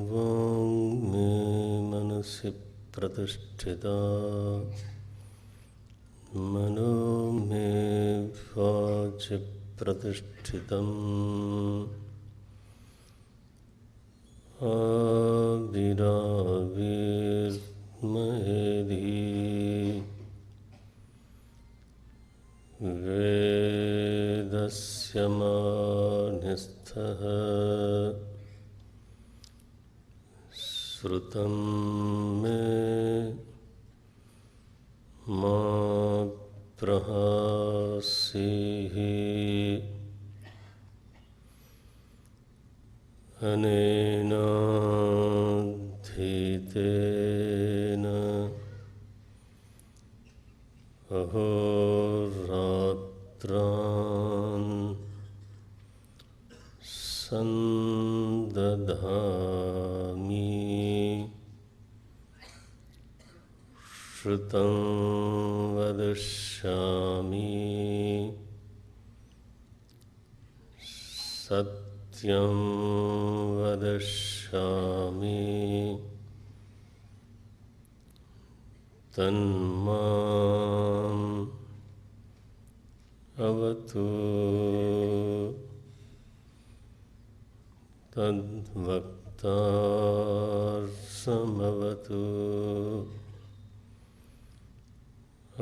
वाङ् मे मनसि प्रतिष्ठिता मनो मे वाचि प्रतिष्ठितम् आविराविर्महेधि वेदस्य मानिस्थः श्रुतं मे मा प्रहासीः अनेनाधीतेन अहोरात्रान् सन्दधामि श्रुतं वदिष्यामि सत्यं वदिष्यामि तन्माम् अवतु तद्वक्तारमवतु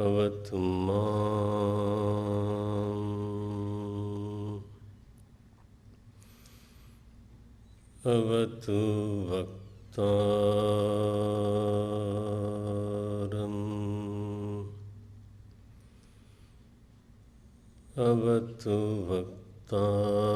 अवतु माम् अवतु वक्तारम् अवतु वक्तारम्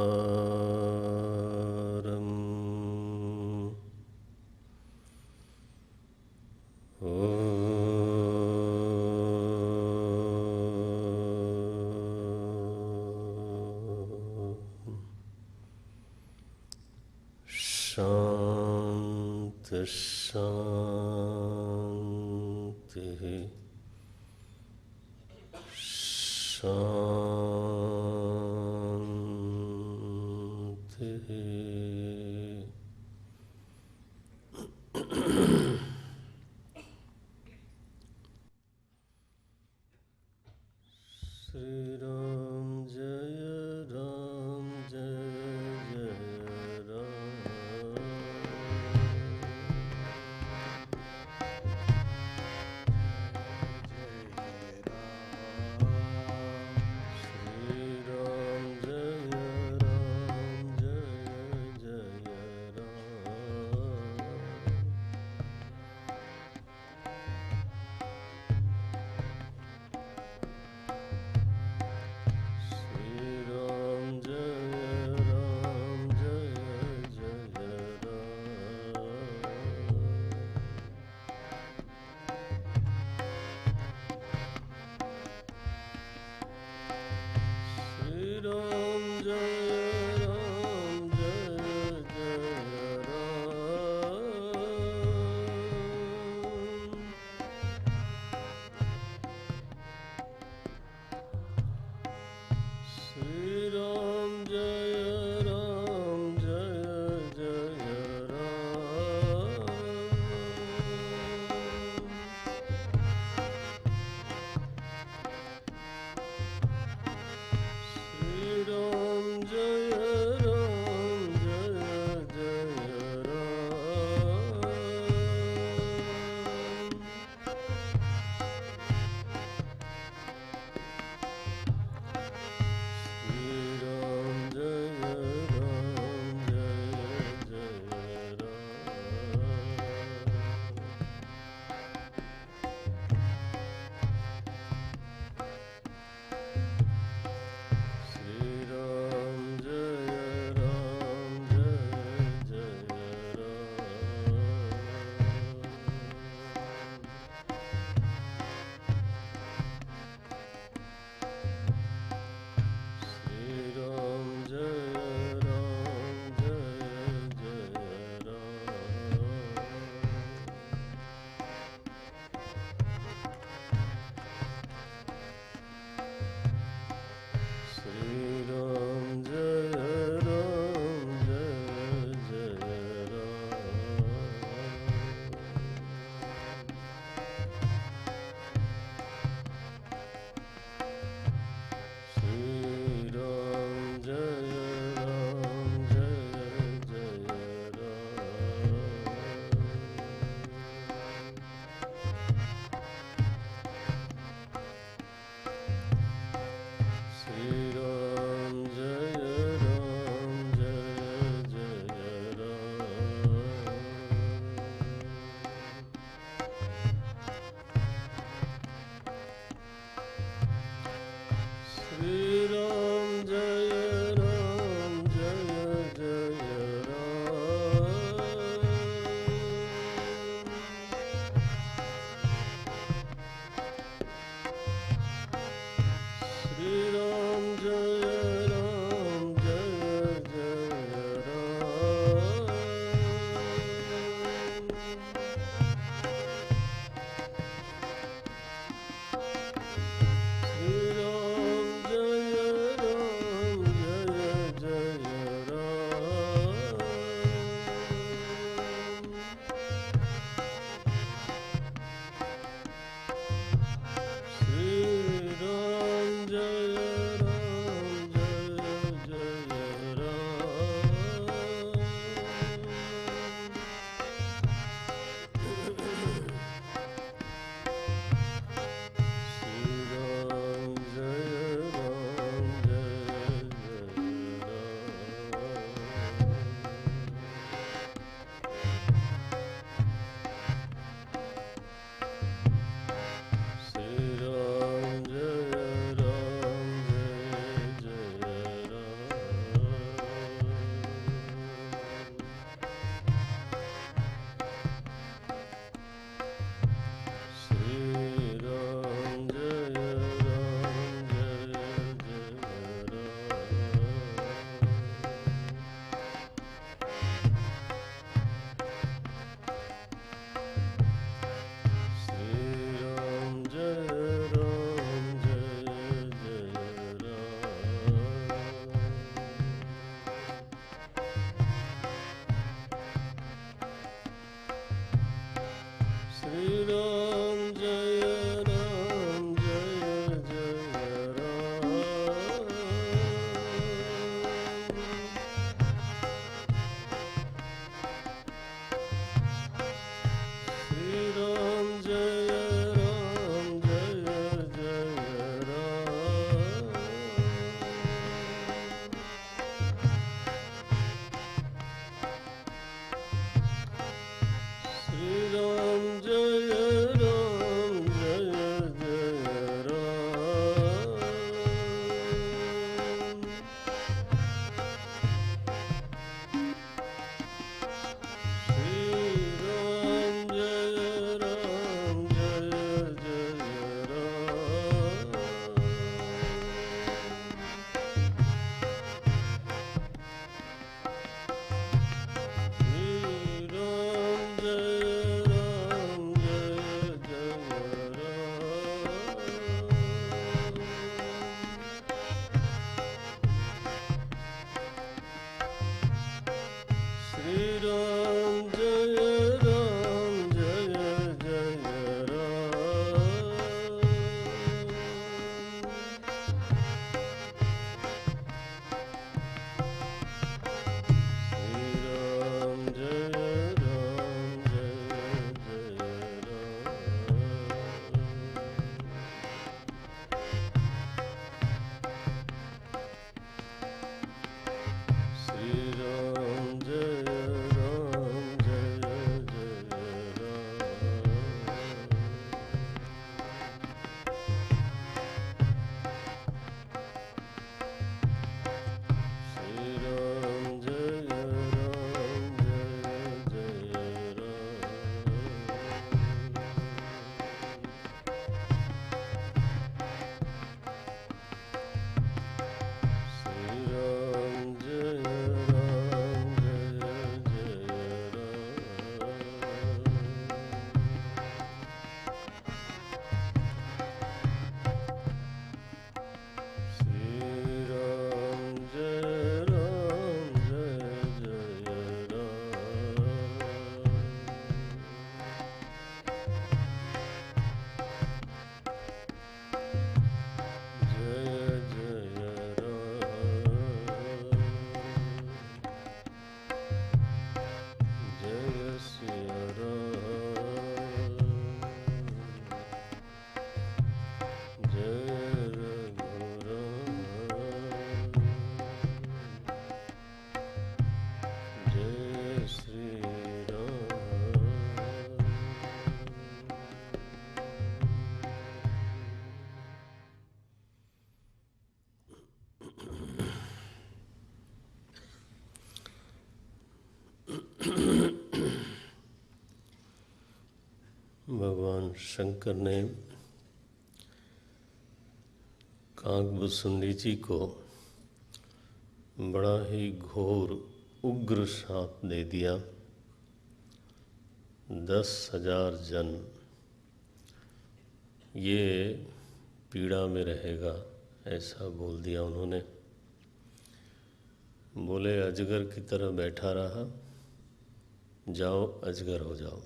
शांति शांति शांति। श्री राम जय राम जय जय राम। भगवान शंकर ने काकभुसुंडी जी को बड़ा ही घोर उग्र श्राप दे दिया। 10,000 जन्म ये पीड़ा में रहेगा, ऐसा बोल दिया उन्होंने। बोले अजगर की तरह बैठा रहा, जाओ अजगर हो जाओ।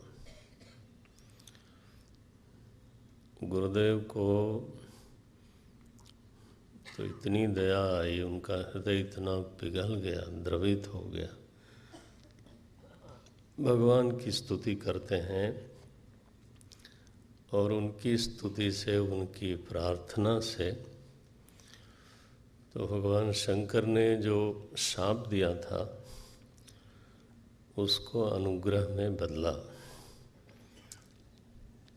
गुरुदेव को तो इतनी दया आई, उनका हृदय इतना पिघल गया, द्रवित हो गया। भगवान की स्तुति करते हैं और उनकी स्तुति से, उनकी प्रार्थना से तो भगवान शंकर ने जो शाप दिया था उसको अनुग्रह में बदला।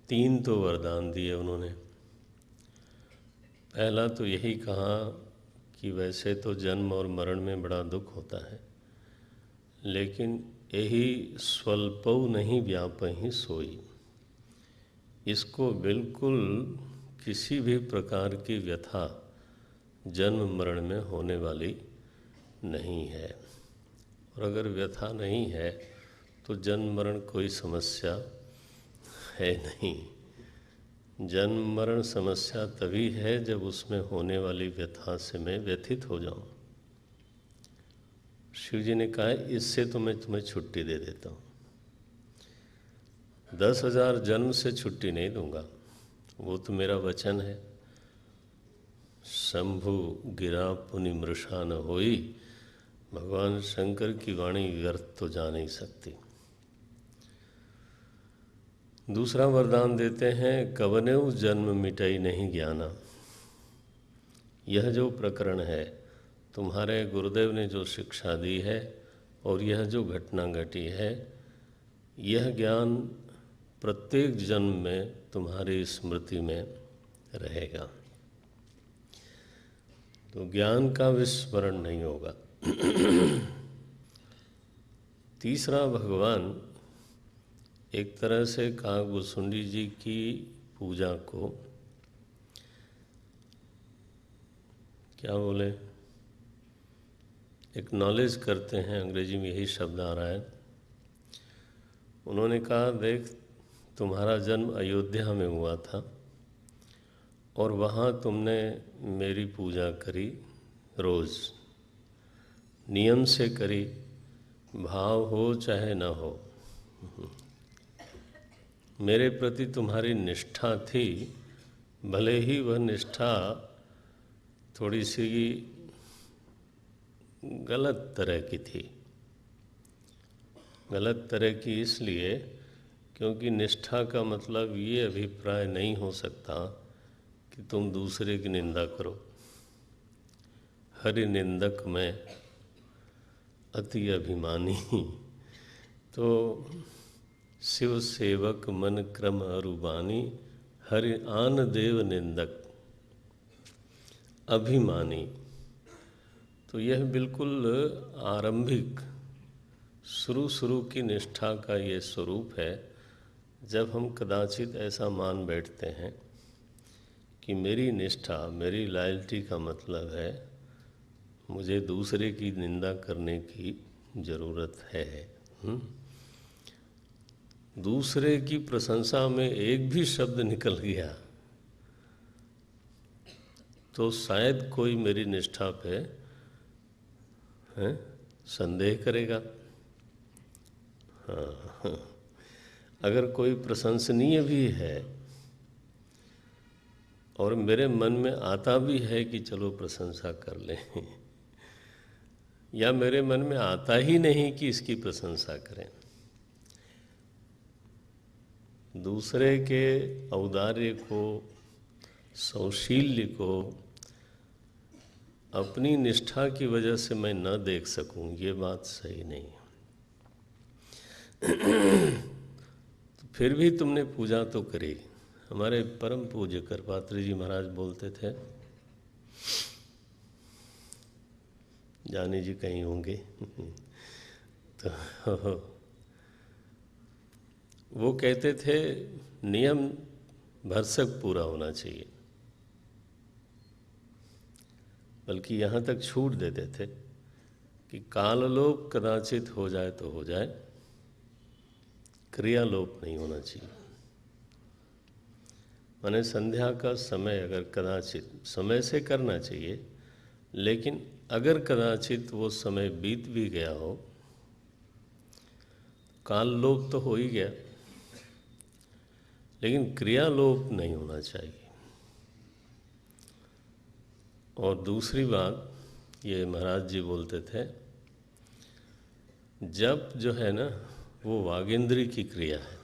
3 तो वरदान दिए उन्होंने। पहला तो यही कहा कि वैसे तो जन्म और मरण में बड़ा दुख होता है, लेकिन यही स्वल्पौ नहीं व्यापहि सोई। इसको बिल्कुल किसी भी प्रकार की व्यथा जन्म मरण में होने वाली नहीं है। और अगर व्यथा नहीं है तो जन्म मरण कोई समस्या है नहीं। जन्म मरण समस्या तभी है जब उसमें होने वाली व्यथा से मैं व्यथित हो जाऊं। शिव जी ने कहा इससे तो मैं तुम्हें छुट्टी दे देता हूँ, 10,000 जन्म से छुट्टी नहीं दूंगा, वो तो मेरा वचन है। शंभु गिरा पुनि मृषा न होई। भगवान शंकर की वाणी व्यर्थ तो जा नहीं सकती। दूसरा वरदान देते हैं कवनेउ जन्म मिटई नहीं ज्ञाना। यह जो प्रकरण है, तुम्हारे गुरुदेव ने जो शिक्षा दी है और यह जो घटना घटी है, यह ज्ञान प्रत्येक जन्म में तुम्हारी स्मृति में रहेगा, तो ज्ञान का विस्मरण नहीं होगा। तीसरा, भगवान एक तरह से काकभुसुंडी जी की पूजा को क्या बोले, एक्नॉलेज करते हैं, अंग्रेजी में यही शब्द आ रहा है। उन्होंने कहा देख, तुम्हारा जन्म अयोध्या में हुआ था और वहाँ तुमने मेरी पूजा करी, रोज़ नियम से करी, भाव हो चाहे ना हो। मेरे प्रति तुम्हारी निष्ठा थी, भले ही वह निष्ठा थोड़ी सी गलत तरह की थी। गलत तरह की इसलिए क्योंकि निष्ठा का मतलब ये अभिप्राय नहीं हो सकता कि तुम दूसरे की निंदा करो। हरि निंदक में अति अभिमानी, तो शिव सेवक मन क्रम अरुबानी, हरि आन देव निंदक अभिमानी। तो यह बिल्कुल आरंभिक शुरू की निष्ठा का ये स्वरूप है। जब हम कदाचित ऐसा मान बैठते हैं कि मेरी निष्ठा, मेरी लॉयल्टी का मतलब है मुझे दूसरे की निंदा करने की ज़रूरत है। दूसरे की प्रशंसा में एक भी शब्द निकल गया तो शायद कोई मेरी निष्ठा पे संदेह करेगा। हाँ, अगर कोई प्रशंसनीय भी है और मेरे मन में आता भी है कि चलो प्रशंसा कर लें, या मेरे मन में आता ही नहीं कि इसकी प्रशंसा करें, दूसरे के औदार्य को, सौशील्य को अपनी निष्ठा की वजह से मैं न देख सकूं, ये बात सही नहीं है। तो फिर भी तुमने पूजा तो करी। हमारे परम पूज्य करपात्री जी महाराज बोलते थे, जानी जी कहीं होंगे तो वो कहते थे नियम भरसक पूरा होना चाहिए। बल्कि यहाँ तक छूट देते थे कि काललोप कदाचित हो जाए तो हो जाए, क्रियालोप नहीं होना चाहिए। माने संध्या का समय अगर कदाचित समय से करना चाहिए, लेकिन अगर कदाचित वो समय बीत भी गया हो, काललोप तो हो ही गया, लेकिन क्रियालोप नहीं होना चाहिए। और दूसरी बात ये महाराज जी बोलते थे, जप जो है ना वो वागेंद्री की क्रिया है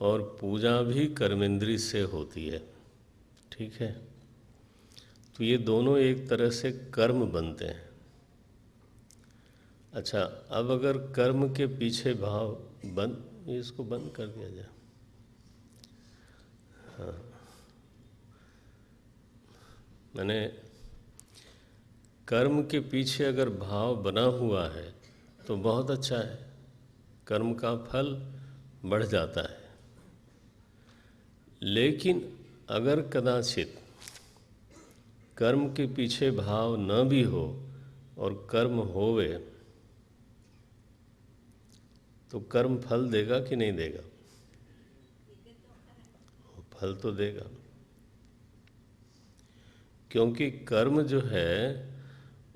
और पूजा भी कर्मेंद्री से होती है, ठीक है। तो ये दोनों एक तरह से कर्म बनते हैं। अच्छा, अब अगर कर्म के पीछे भाव बंद, इसको बंद कर दिया जाए। हाँ, मैंने कर्म के पीछे अगर भाव बना हुआ है तो बहुत अच्छा है, कर्म का फल बढ़ जाता है। लेकिन अगर कदाचित कर्म के पीछे भाव न भी हो और कर्म होवे, तो कर्म फल देगा कि नहीं देगा? फल तो देगा, क्योंकि कर्म जो है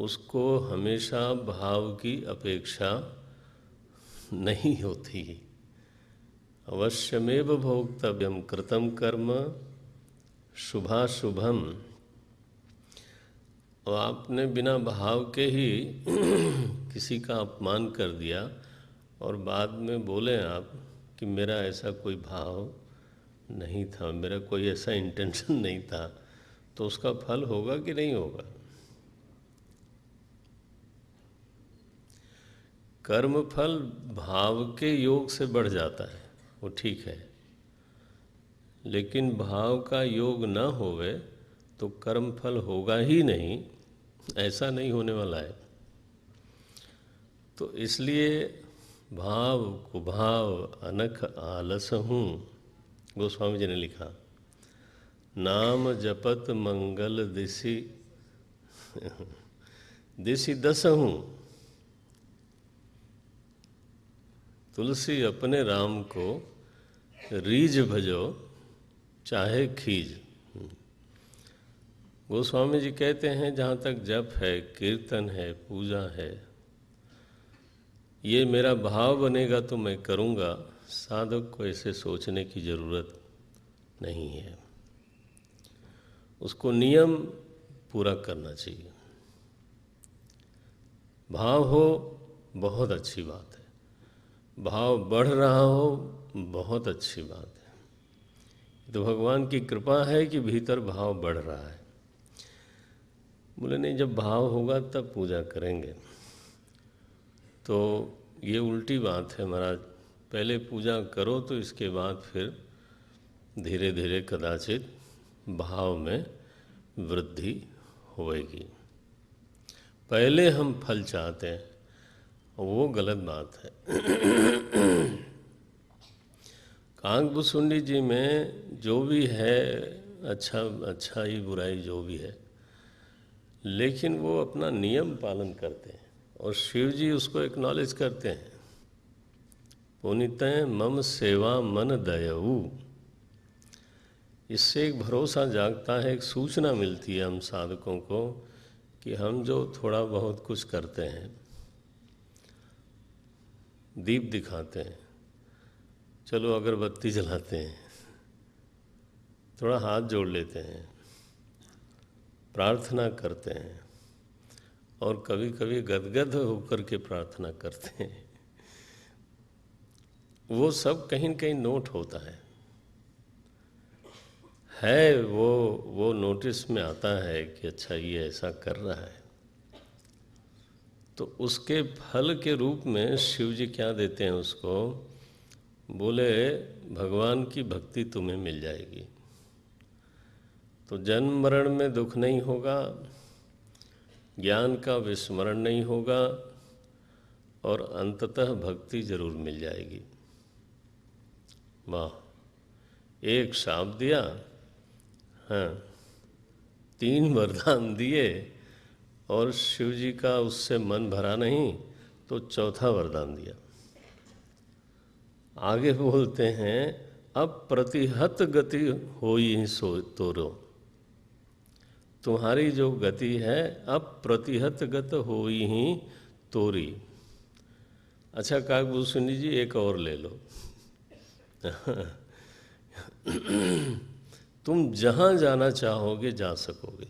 उसको हमेशा भाव की अपेक्षा नहीं होती। अवश्यमेव भोक्तव्यम कृतम कर्म शुभाशुभम। और आपने बिना भाव के ही किसी का अपमान कर दिया और बाद में बोले आप कि मेरा ऐसा कोई भाव नहीं था, मेरा कोई ऐसा इंटेंशन नहीं था, तो उसका फल होगा कि नहीं होगा? कर्म फल भाव के योग से बढ़ जाता है, वो ठीक है, लेकिन भाव का योग ना होवे तो कर्म फल होगा ही नहीं, ऐसा नहीं होने वाला है। तो इसलिए भाव कुभाव अनख आलस हूँ, गोस्वामी जी ने लिखा, नाम जपत मंगल दिशि दिशि दस हूँ, तुलसी अपने राम को रीझ भजो चाहे खीज। गोस्वामी जी कहते हैं जहाँ तक जप है, कीर्तन है, पूजा है, ये मेरा भाव बनेगा तो मैं करूँगा, साधक को ऐसे सोचने की ज़रूरत नहीं है। उसको नियम पूरा करना चाहिए। भाव हो बहुत अच्छी बात है, भाव बढ़ रहा हो बहुत अच्छी बात है, तो भगवान की कृपा है कि भीतर भाव बढ़ रहा है। बोले नहीं, जब भाव होगा तब पूजा करेंगे। तो ये उल्टी बात है महाराज, पहले पूजा करो तो इसके बाद फिर धीरे धीरे कदाचित भाव में वृद्धि होएगी। पहले हम फल चाहते हैं, वो गलत बात है। काकभुसुंडी जी में जो भी है, अच्छाई बुराई जो भी है, लेकिन वो अपना नियम पालन करते हैं और शिव जी उसको एक्नॉलेज करते हैं। पुनितः मम सेवा मन दयऊ, इससे एक भरोसा जागता है, एक सूचना मिलती है हम साधकों को कि हम जो थोड़ा बहुत कुछ करते हैं, दीप दिखाते हैं, चलो अगरबत्ती जलाते हैं, थोड़ा हाथ जोड़ लेते हैं, प्रार्थना करते हैं और कभी कभी गदगद होकर के प्रार्थना करते हैं, वो सब कहीं न कहीं नोट होता है, वो नोटिस में आता है कि अच्छा ये ऐसा कर रहा है। तो उसके फल के रूप में शिव जी क्या देते हैं उसको? बोले भगवान की भक्ति तुम्हें मिल जाएगी, तो जन्म मरण में दुख नहीं होगा, ज्ञान का विस्मरण नहीं होगा और अंततः भक्ति जरूर मिल जाएगी। वाह। एक शाप दिया, हाँ, 3 वरदान दिए, और शिव जी का उससे मन भरा नहीं तो चौथा वरदान दिया। आगे बोलते हैं अब प्रतिहत गति होई ही सो तोरो, तुम्हारी जो गति है अब प्रतिहत गत होई ही तोरी। अच्छा काकभूषणी जी एक और ले लो। तुम जहाँ जाना चाहोगे जा सकोगे,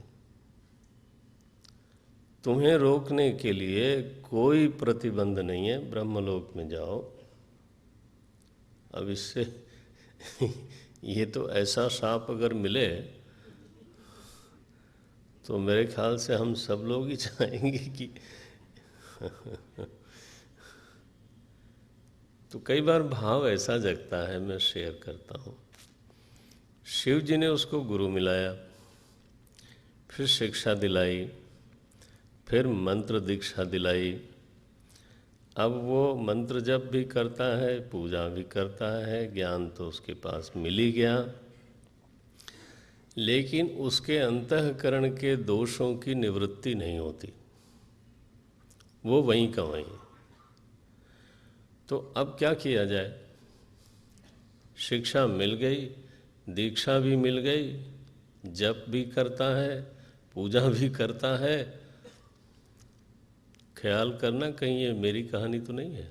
तुम्हें रोकने के लिए कोई प्रतिबंध नहीं है, ब्रह्मलोक में जाओ। अब इससे ये तो ऐसा शाप अगर मिले तो मेरे ख्याल से हम सब लोग ही चाहेंगे कि तो कई बार भाव ऐसा जगता है, मैं शेयर करता हूँ। शिव जी ने उसको गुरु मिलाया, फिर शिक्षा दिलाई, फिर मंत्र दीक्षा दिलाई। अब वो मंत्र जप भी करता है, पूजा भी करता है, ज्ञान तो उसके पास मिल ही गया, लेकिन उसके अंतःकरण के दोषों की निवृत्ति नहीं होती, वो वहीं का वहीं। तो अब क्या किया जाए? शिक्षा मिल गई, दीक्षा भी मिल गई, जप भी करता है, पूजा भी करता है। ख्याल करना कहीं ये मेरी कहानी तो नहीं है।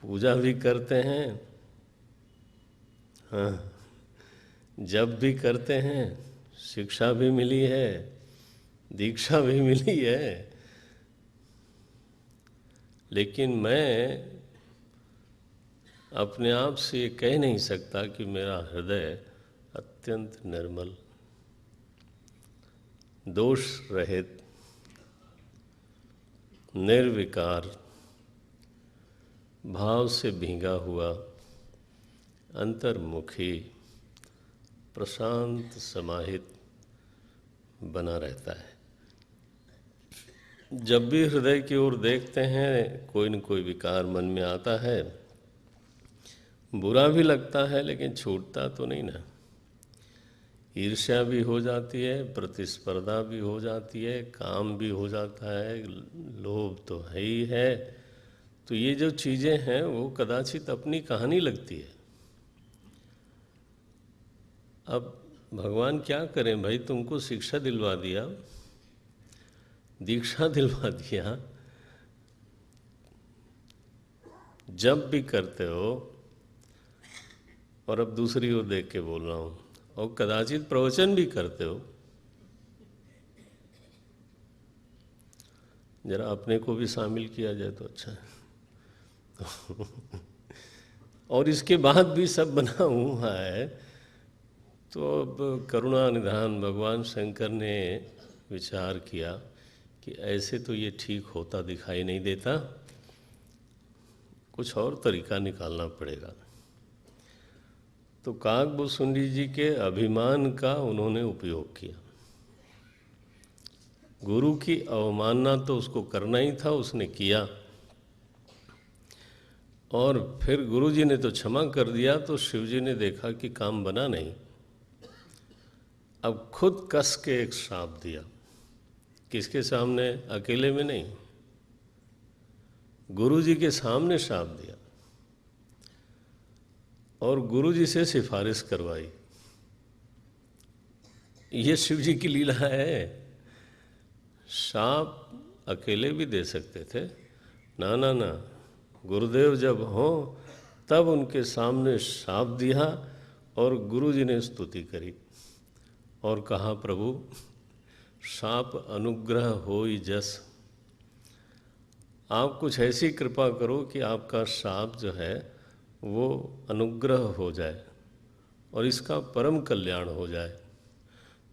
पूजा भी करते हैं, हाँ, जप भी करते हैं, शिक्षा भी मिली है, दीक्षा भी मिली है, लेकिन मैं अपने आप से ये कह नहीं सकता कि मेरा हृदय अत्यंत निर्मल, दोष रहित, निर्विकार, भाव से भीगा हुआ, अंतर्मुखी, प्रशांत, समाहित बना रहता है। जब भी हृदय की ओर देखते हैं कोई न कोई विकार मन में आता है, बुरा भी लगता है लेकिन छूटता तो नहीं ना। ईर्ष्या भी हो जाती है, प्रतिस्पर्धा भी हो जाती है, काम भी हो जाता है, लोभ तो है ही है। तो ये जो चीज़ें हैं वो कदाचित अपनी कहानी लगती है। अब भगवान क्या करें भाई, तुमको शिक्षा दिलवा दिया, दीक्षा दिलवा दिया, जब भी करते हो, और अब दूसरी ओर देख के बोल रहा हूँ, और कदाचित प्रवचन भी करते हो, जरा अपने को भी शामिल किया जाए तो अच्छा है। और इसके बाद भी सब बना हुआ है। तो अब करुणा निधान भगवान शंकर ने विचार किया कि ऐसे तो ये ठीक होता दिखाई नहीं देता, कुछ और तरीका निकालना पड़ेगा। तो काकभूषुंडी जी के अभिमान का उन्होंने उपयोग किया। गुरु की अवमानना तो उसको करना ही था, उसने किया, और फिर गुरु जी ने तो क्षमा कर दिया। तो शिव जी ने देखा कि काम बना नहीं, अब खुद कस के एक श्राप दिया। किसके सामने? अकेले में नहीं, गुरु जी के सामने श्राप दिया, और गुरु जी से सिफारिश करवाई। ये शिव जी की लीला है। श्राप अकेले भी दे सकते थे, ना ना ना, गुरुदेव जब हों तब उनके सामने श्राप दिया, और गुरु जी ने स्तुति करी और कहा, प्रभु श्राप अनुग्रह होई जस, आप कुछ ऐसी कृपा करो कि आपका श्राप जो है वो अनुग्रह हो जाए और इसका परम कल्याण हो जाए।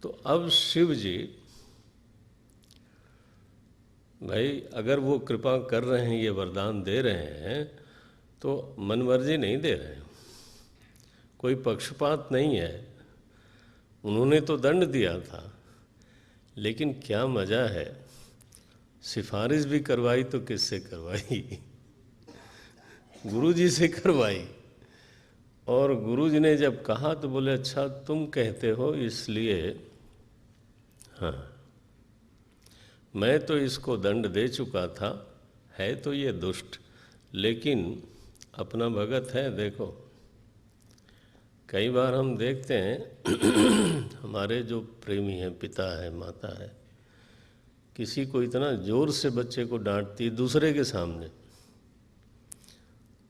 तो अब शिव जी भाई अगर वो कृपा कर रहे हैं, ये वरदान दे रहे हैं, तो मनमर्जी नहीं दे रहे हैं, कोई पक्षपात नहीं है। उन्होंने तो दंड दिया था, लेकिन क्या मज़ा है, सिफारिश भी करवाई तो किससे करवाई? गुरु जी से करवाई। और गुरुजी ने जब कहा तो बोले अच्छा तुम कहते हो इसलिए, हाँ मैं तो इसको दंड दे चुका था, है तो ये दुष्ट लेकिन अपना भगत है। देखो कई बार हम देखते हैं हमारे जो प्रेमी हैं, पिता है, माता है, किसी को इतना जोर से बच्चे को डांटती दूसरे के सामने,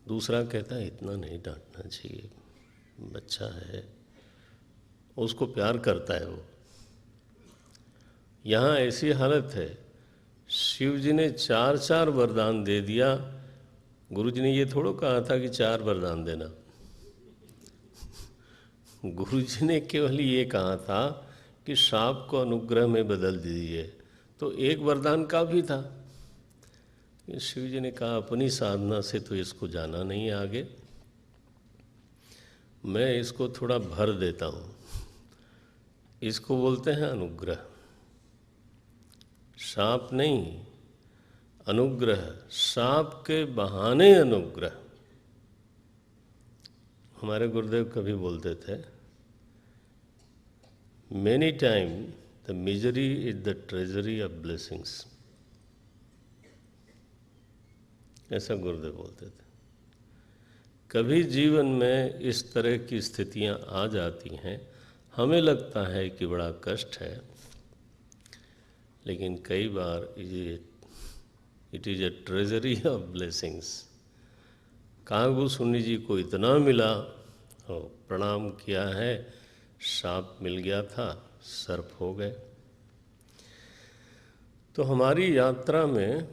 दूसरा कहता है इतना नहीं डांटना चाहिए, बच्चा है, उसको प्यार करता है वो। यहाँ ऐसी हालत है, शिव जी ने 4 वरदान दे दिया, गुरु जी ने ये थोड़ा कहा था कि 4 वरदान देना। गुरु जी ने केवल ये कहा था कि श्राप को अनुग्रह में बदल दीजिए, तो एक वरदान काफ़ी था। शिव जी ने कहा अपनी साधना से तो इसको जाना नहीं है आगे, मैं इसको थोड़ा भर देता हूँ, इसको बोलते हैं अनुग्रह। श्राप नहीं, अनुग्रह, श्राप के बहाने अनुग्रह। हमारे गुरुदेव कभी बोलते थे, many time the misery is the treasury of blessings, ऐसा गुरुदेव बोलते थे। कभी जीवन में इस तरह की स्थितियां आ जाती हैं, हमें लगता है कि बड़ा कष्ट है, लेकिन कई बार it is a treasury of blessings. Kagbhushundi ji को इतना मिला और प्रणाम किया है, सांप मिल गया था, सर्प हो गए। तो हमारी यात्रा में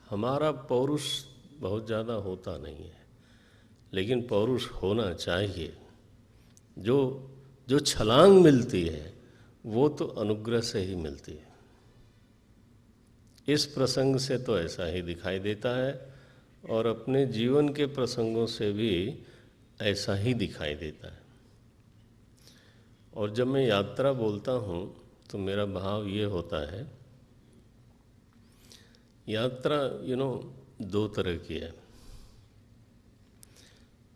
हमारा पौरुष बहुत ज़्यादा होता नहीं है, लेकिन पौरुष होना चाहिए। जो छलांग मिलती है वो तो अनुग्रह से ही मिलती है। इस प्रसंग से तो ऐसा ही दिखाई देता है और अपने जीवन के प्रसंगों से भी ऐसा ही दिखाई देता है। और जब मैं यात्रा बोलता हूँ तो मेरा भाव ये होता है, यात्रा 2 तरह की है।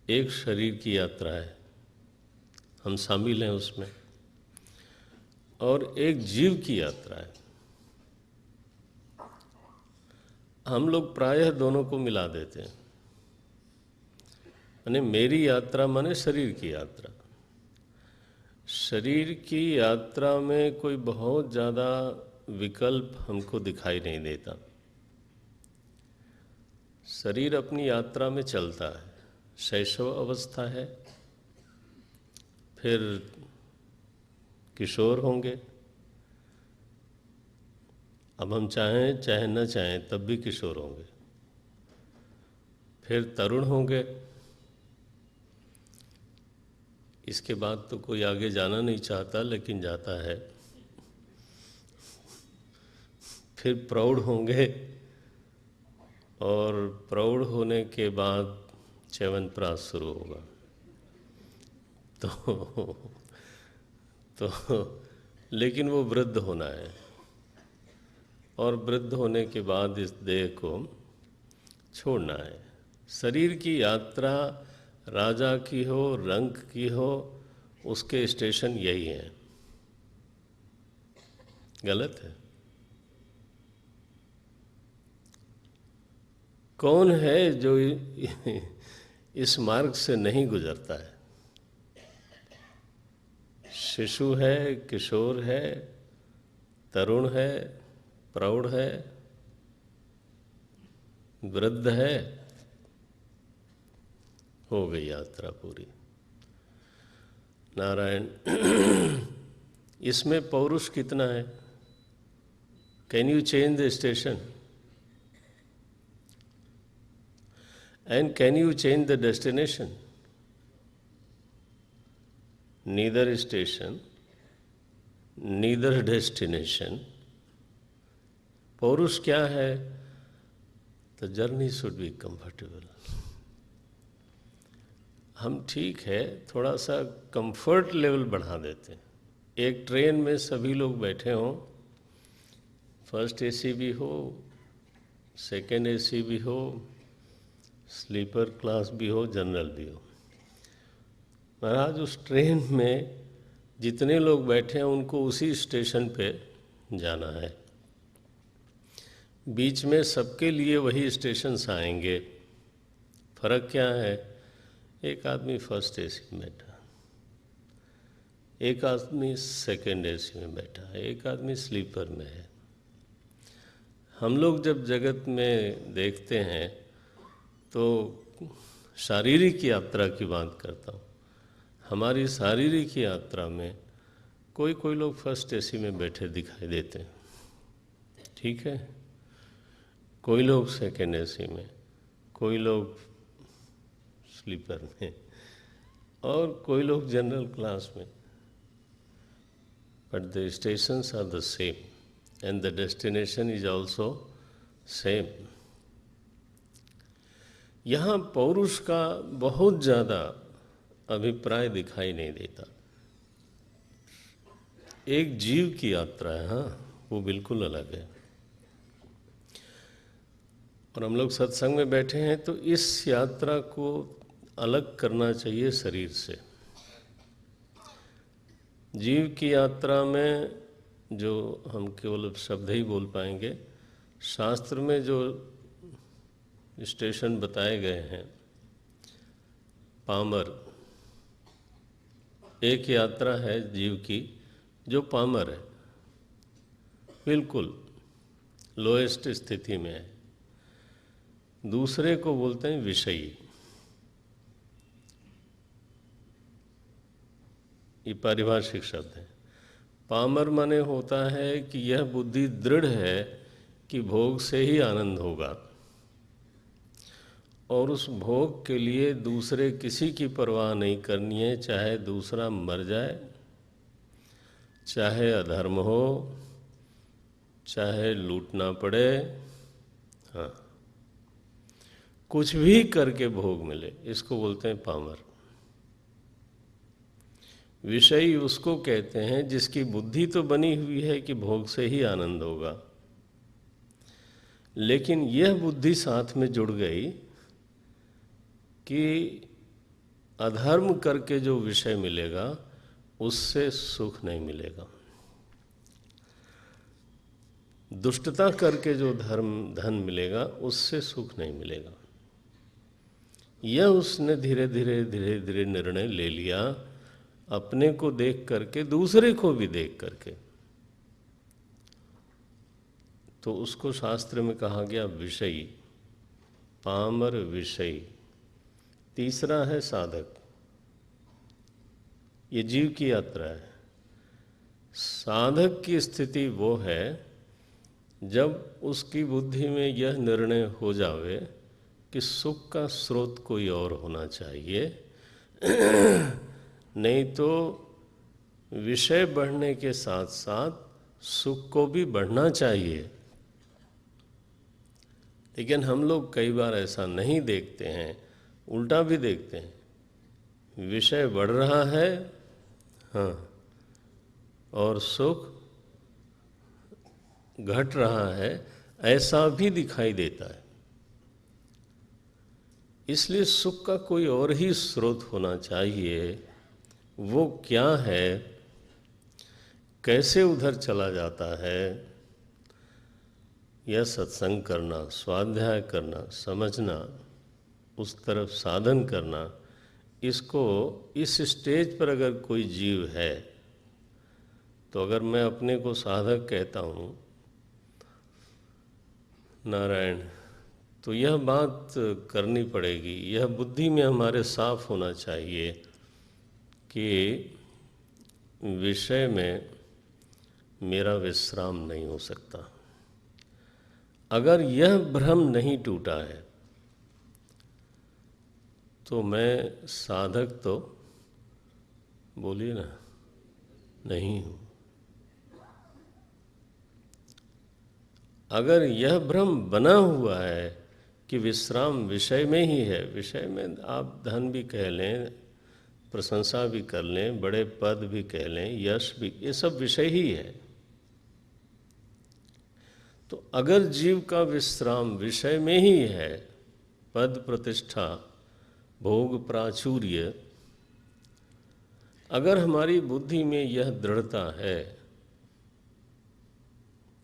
एक शरीर की यात्रा है, हम शामिल हैं उसमें, और एक जीव की यात्रा है। हम लोग प्रायः दोनों को मिला देते हैं, यानी मेरी यात्रा माने शरीर की यात्रा। शरीर की यात्रा में कोई बहुत ज़्यादा विकल्प हमको दिखाई नहीं देता। शरीर अपनी यात्रा में चलता है, शैशव अवस्था है, फिर किशोर होंगे, अब हम चाहें चाहे न चाहें तब भी किशोर होंगे, फिर तरुण होंगे, इसके बाद तो कोई आगे जाना नहीं चाहता लेकिन जाता है, फिर प्रौढ़ होंगे, और प्रौढ़ होने के बाद च्यवनप्राश शुरू होगा। तो लेकिन वो वृद्ध होना है, और वृद्ध होने के बाद इस देह को छोड़ना है। शरीर की यात्रा राजा की हो, रंक की हो, उसके स्टेशन यही हैं। गलत है? कौन है जो इस मार्ग से नहीं गुजरता है? शिशु है, किशोर है, तरुण है, प्रौढ़ है, वृद्ध है, हो गई यात्रा पूरी। नारायण। इसमें पौरुष कितना है? Can you change the station? And can you change the destination? neither station, neither destination. पौरुष क्या है? The journey should be comfortable. हम ठीक है थोड़ा सा कंफर्ट लेवल बढ़ा देते हैं। एक ट्रेन में सभी लोग बैठे हों, फर्स्ट एसी भी हो, सेकंड एसी भी हो, स्लीपर क्लास भी हो, जनरल भी हो, महाराज उस ट्रेन में जितने लोग बैठे हैं उनको उसी स्टेशन पे जाना है, बीच में सबके लिए वही स्टेशंस आएंगे। फर्क क्या है? एक आदमी फर्स्ट एसी में बैठा, एक आदमी सेकंड एसी में बैठा, एक आदमी स्लीपर में है। हम लोग जब जगत में देखते हैं तो शारीरिक यात्रा की बात करता हूँ, हमारी शारीरिक यात्रा में कोई कोई लोग फर्स्ट एसी में बैठे दिखाई देते हैं, ठीक है, कोई लोग सेकेंड एसी में, कोई लोग स्लीपर में, और कोई लोग जनरल क्लास में, but the stations are the same and the destination is also same. यहाँ पौरुष का बहुत ज़्यादा अभिप्राय दिखाई नहीं देता। एक जीव की यात्रा है, हाँ, वो बिल्कुल अलग है। और हम लोग सत्संग में बैठे हैं तो इस यात्रा को अलग करना चाहिए शरीर से। जीव की यात्रा में जो हम केवल शब्द ही बोल पाएंगे, शास्त्र में जो स्टेशन बताए गए हैं, पामर, एक यात्रा है जीव की जो पामर है, बिल्कुल लोएस्ट स्थिति में है। दूसरे को बोलते हैं विषयी। ये पारिभाषिक शब्द है। पामर माने होता है कि यह बुद्धि दृढ़ है कि भोग से ही आनंद होगा, और उस भोग के लिए दूसरे किसी की परवाह नहीं करनी है, चाहे दूसरा मर जाए, चाहे अधर्म हो, चाहे लूटना पड़े, हाँ, कुछ भी करके भोग मिले, इसको बोलते हैं पामर। विषयी उसको कहते हैं जिसकी बुद्धि तो बनी हुई है कि भोग से ही आनंद होगा, लेकिन यह बुद्धि साथ में जुड़ गई कि अधर्म करके जो विषय मिलेगा उससे सुख नहीं मिलेगा, दुष्टता करके जो धन मिलेगा उससे सुख नहीं मिलेगा। यह उसने धीरे धीरे धीरे धीरे निर्णय ले लिया, अपने को देख करके, दूसरे को भी देख करके। तो उसको शास्त्र में कहा गया विषयी, पामर विषयी। तीसरा है साधक। ये जीव की यात्रा है। साधक की स्थिति वो है जब उसकी बुद्धि में यह निर्णय हो जावे कि सुख का स्रोत कोई और होना चाहिए, नहीं तो विषय बढ़ने के साथ साथ सुख को भी बढ़ना चाहिए। लेकिन हम लोग कई बार ऐसा नहीं देखते हैं, उल्टा भी देखते हैं। विषय बढ़ रहा है, हाँ, और सुख घट रहा है, ऐसा भी दिखाई देता है। इसलिए सुख का कोई और ही स्रोत होना चाहिए। वो क्या है, कैसे उधर चला जाता है, यह सत्संग करना, स्वाध्याय करना, समझना, उस तरफ साधन करना, इसको इस स्टेज पर अगर कोई जीव है, तो अगर मैं अपने को साधक कहता हूँ नारायण, तो यह बात करनी पड़ेगी, यह बुद्धि में हमारे साफ होना चाहिए कि विषय में मेरा विश्राम नहीं हो सकता। अगर यह भ्रम नहीं टूटा है तो मैं साधक तो बोलिए ना नहीं हूँ। अगर यह भ्रम बना हुआ है कि विश्राम विषय में ही है, विषय में आप धन भी कह लें, प्रशंसा भी कर लें, बड़े पद भी कह लें, यश भी, ये सब विषय ही है। तो अगर जीव का विश्राम विषय में ही है, पद प्रतिष्ठा, भोग प्राचुर्य, अगर हमारी बुद्धि में यह दृढ़ता है,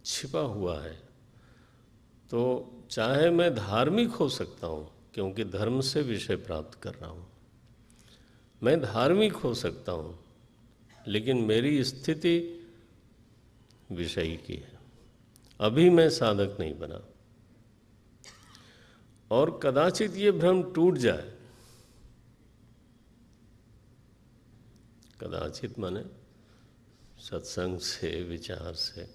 छिपा हुआ है, तो चाहे मैं धार्मिक हो सकता हूँ, क्योंकि धर्म से विषय प्राप्त कर रहा हूँ, मैं धार्मिक हो सकता हूँ, लेकिन मेरी स्थिति विषयी की है, अभी मैं साधक नहीं बना। और कदाचित ये भ्रम टूट जाए, कदाचित माने सत्संग से, विचार से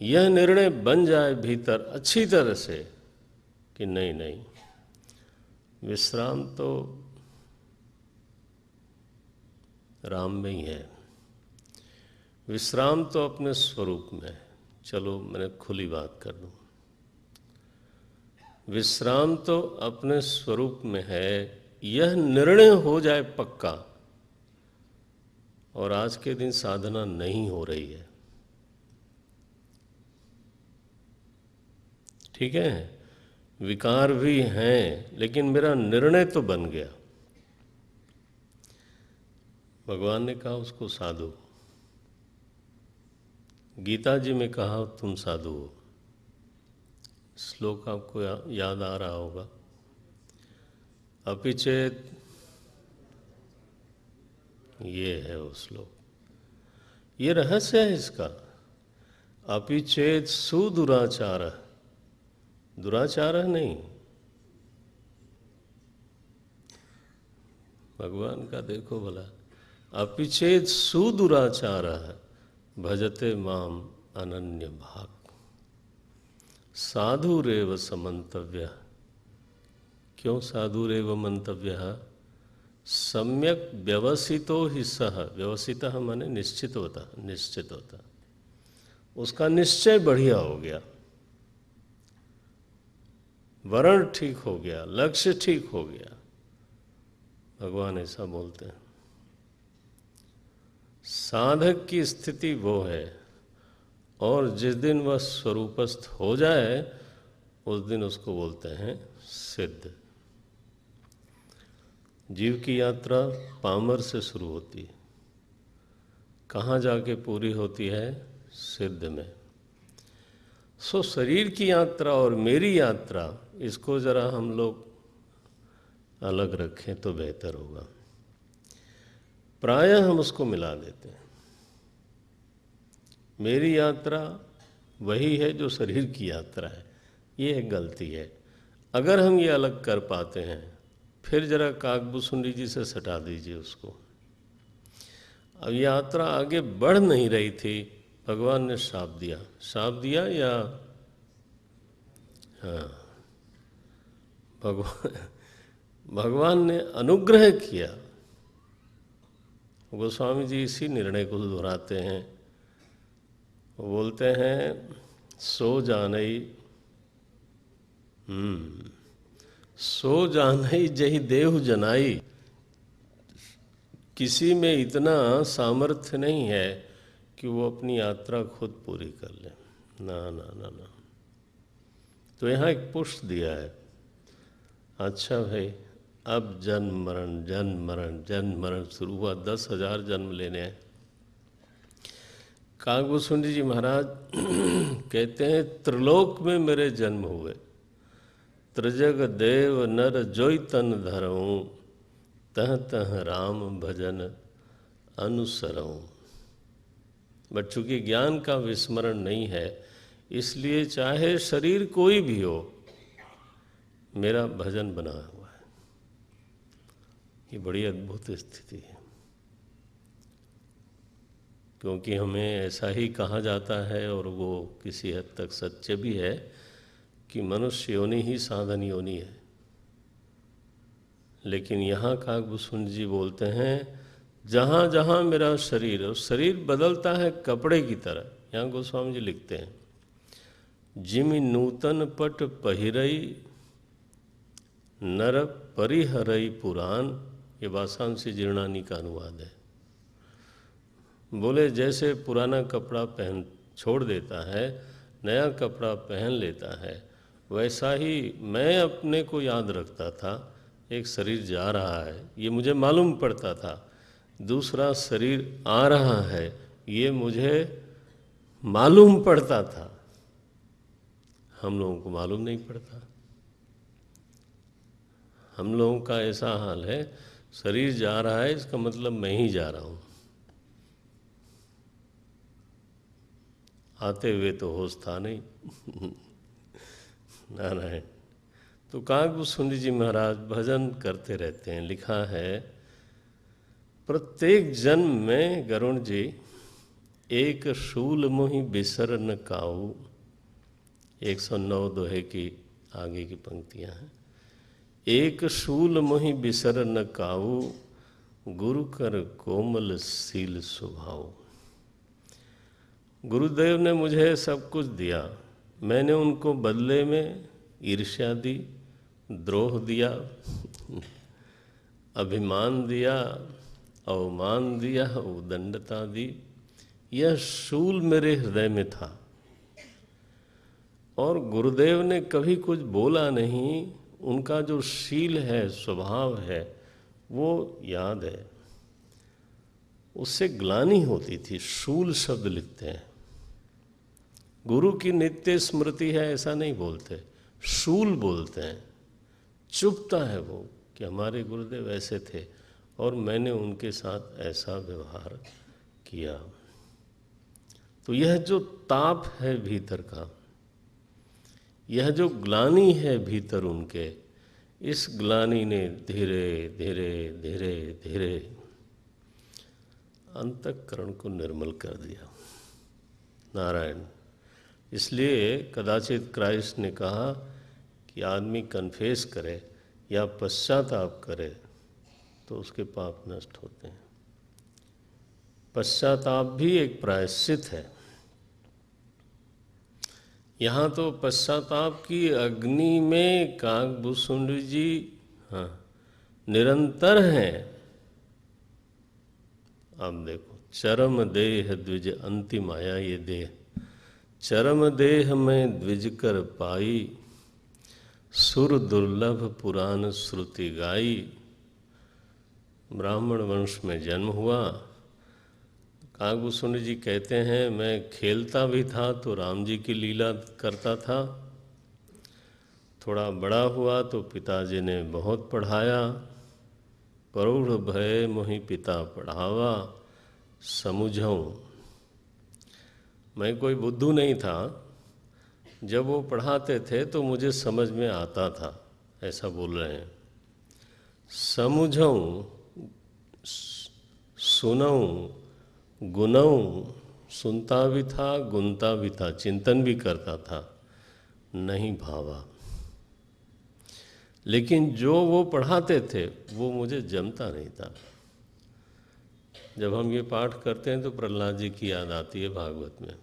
यह निर्णय बन जाए भीतर अच्छी तरह से कि नहीं नहीं, विश्राम तो राम में ही है, विश्राम तो अपने स्वरूप में है। चलो मैंने खुली बात कर दूं, विश्राम तो अपने स्वरूप में है, यह निर्णय हो जाए पक्का, और आज के दिन साधना नहीं हो रही है, ठीक है, विकार भी हैं, लेकिन मेरा निर्णय तो बन गया। भगवान ने कहा उसको साधु, गीता जी में कहा तुम साधु हो। श्लोक आपको याद आ रहा होगा, अपिचेत, ये है वो श्लोक, ये रहस्य है इसका। अपिचेत सुदुराचार, दुराचार नहीं, भगवान का देखो भला, अपिचेत सुदुराचार भजते माम अनन्य भाग, साधुरेव समन्तव्य। क्यों साधुरेव मंतव्य? सम्यक व्यवसितो ही सह, व्यवसितः माने निश्चित होता, निश्चित होता, उसका निश्चय बढ़िया हो गया, वर्ण ठीक हो गया, लक्ष्य ठीक हो गया। भगवान ऐसा बोलते हैं। साधक की स्थिति वो है, और जिस दिन वह स्वरूपस्थ हो जाए उस दिन उसको बोलते हैं सिद्ध। जीव की यात्रा पामर से शुरू होती है, कहाँ जाके पूरी होती है? सिद्ध में। सो शरीर की यात्रा और मेरी यात्रा, इसको जरा हम लोग अलग रखें तो बेहतर होगा। प्रायः हम उसको मिला देते हैं। मेरी यात्रा वही है जो शरीर की यात्रा है, ये एक गलती है। अगर हम ये अलग कर पाते हैं, फिर जरा काकभूसुंडी जी से सटा दीजिए उसको। अब यात्रा आगे बढ़ नहीं रही थी, भगवान ने श्राप दिया, श्राप दिया या हाँ, भगवान ने अनुग्रह किया। गोस्वामी जी इसी निर्णय को दोहराते हैं, वो बोलते हैं सो जानई, सो जानई जही देहु जनाई। किसी में इतना सामर्थ्य नहीं है कि वो अपनी यात्रा खुद पूरी कर ले, ना ना ना ना। तो यहाँ एक पुष्ट दिया है, अच्छा भाई अब जन्म मरण जन्म मरण जन्म मरण शुरू हुआ, 10,000 जन्म लेने हैं। काकभूसुंडी जी महाराज कहते हैं त्रिलोक में मेरे जन्म हुए, त्रिजग देव नर जोई तन धरऊं, तह तह राम भजन अनुसरऊं। बट चूंकि ज्ञान का विस्मरण नहीं है, इसलिए चाहे शरीर कोई भी हो, मेरा भजन बना हुआ है। ये बड़ी अद्भुत स्थिति है, क्योंकि हमें ऐसा ही कहा जाता है, और वो किसी हद तक सत्य भी है, कि मनुष्य योनि ही साधन योनि है। लेकिन यहाँ काकभूसुंडी जी बोलते हैं जहाँ जहाँ मेरा शरीर, और शरीर बदलता है कपड़े की तरह। यहाँ गोस्वामी जी लिखते हैं जिमि नूतन पट पहिरई नर परिहरई पुराण। ये वासांसी जीर्णानी का अनुवाद है। बोले जैसे पुराना कपड़ा पहन छोड़ देता है, नया कपड़ा पहन लेता है, वैसा ही मैं अपने को याद रखता था, एक शरीर जा रहा है, ये मुझे मालूम पड़ता था। दूसरा शरीर आ रहा है, ये मुझे मालूम पड़ता था, हम लोगों को मालूम नहीं पड़ता। हम लोगों का ऐसा हाल है, शरीर जा रहा है इसका मतलब मैं ही जा रहा हूँ, आते हुए तो होश था नहीं। नारायण। तो काकभूषुंड जी महाराज भजन करते रहते हैं। लिखा है, प्रत्येक जन्म में गरुण जी एक शूल मोहि बिसर न काऊ। 109 दोहे की आगे की पंक्तियां हैं। एक शूल मोहि बिसर न काऊ, गुरु कर कोमल सील स्वभाव। गुरुदेव ने मुझे सब कुछ दिया, मैंने उनको बदले में ईर्ष्या दी, द्रोह दिया, अभिमान दिया, अवमान दिया, उदंडता दी। यह शूल मेरे हृदय में था और गुरुदेव ने कभी कुछ बोला नहीं। उनका जो शील है, स्वभाव है, वो याद है। उससे ग्लानि होती थी। शूल शब्द लिखते हैं। गुरु की नित्य स्मृति है ऐसा नहीं बोलते, शूल बोलते हैं। चुभता है वो कि हमारे गुरुदेव ऐसे थे और मैंने उनके साथ ऐसा व्यवहार किया। तो यह जो ताप है भीतर का, यह जो ग्लानि है भीतर उनके, इस ग्लानि ने धीरे धीरे धीरे धीरे अंतःकरण को निर्मल कर दिया। नारायण। इसलिए कदाचित क्राइस्ट ने कहा कि आदमी कन्फेस करे या पश्चाताप करे तो उसके पाप नष्ट होते हैं। पश्चाताप भी एक प्रायश्चित है। यहाँ तो पश्चाताप की अग्नि में काकभूषुंड जी निरंतर हैं। अब देखो, चरम देह द्विज अंतिम आया ये देह, चरम देह में द्विज कर पाई, सुर दुर्लभ पुराण श्रुति गाई। ब्राह्मण वंश में जन्म हुआ। काकभूषुंड जी कहते हैं, मैं खेलता भी था तो राम जी की लीला करता था। थोड़ा बड़ा हुआ तो पिताजी ने बहुत पढ़ाया। प्रौढ़ भय मोहि पिता पढ़ावा, समुझऊँ। मैं कोई बुद्धू नहीं था। जब वो पढ़ाते थे तो मुझे समझ में आता था, ऐसा बोल रहे हैं। समुझऊँ, सुनऊँ, गुनऊँ। सुनता भी था, गुनता भी था, चिंतन भी करता था, नहीं भावा। लेकिन जो वो पढ़ाते थे वो मुझे जमता नहीं था। जब हम ये पाठ करते हैं तो प्रहलाद जी की याद आती है भागवत में।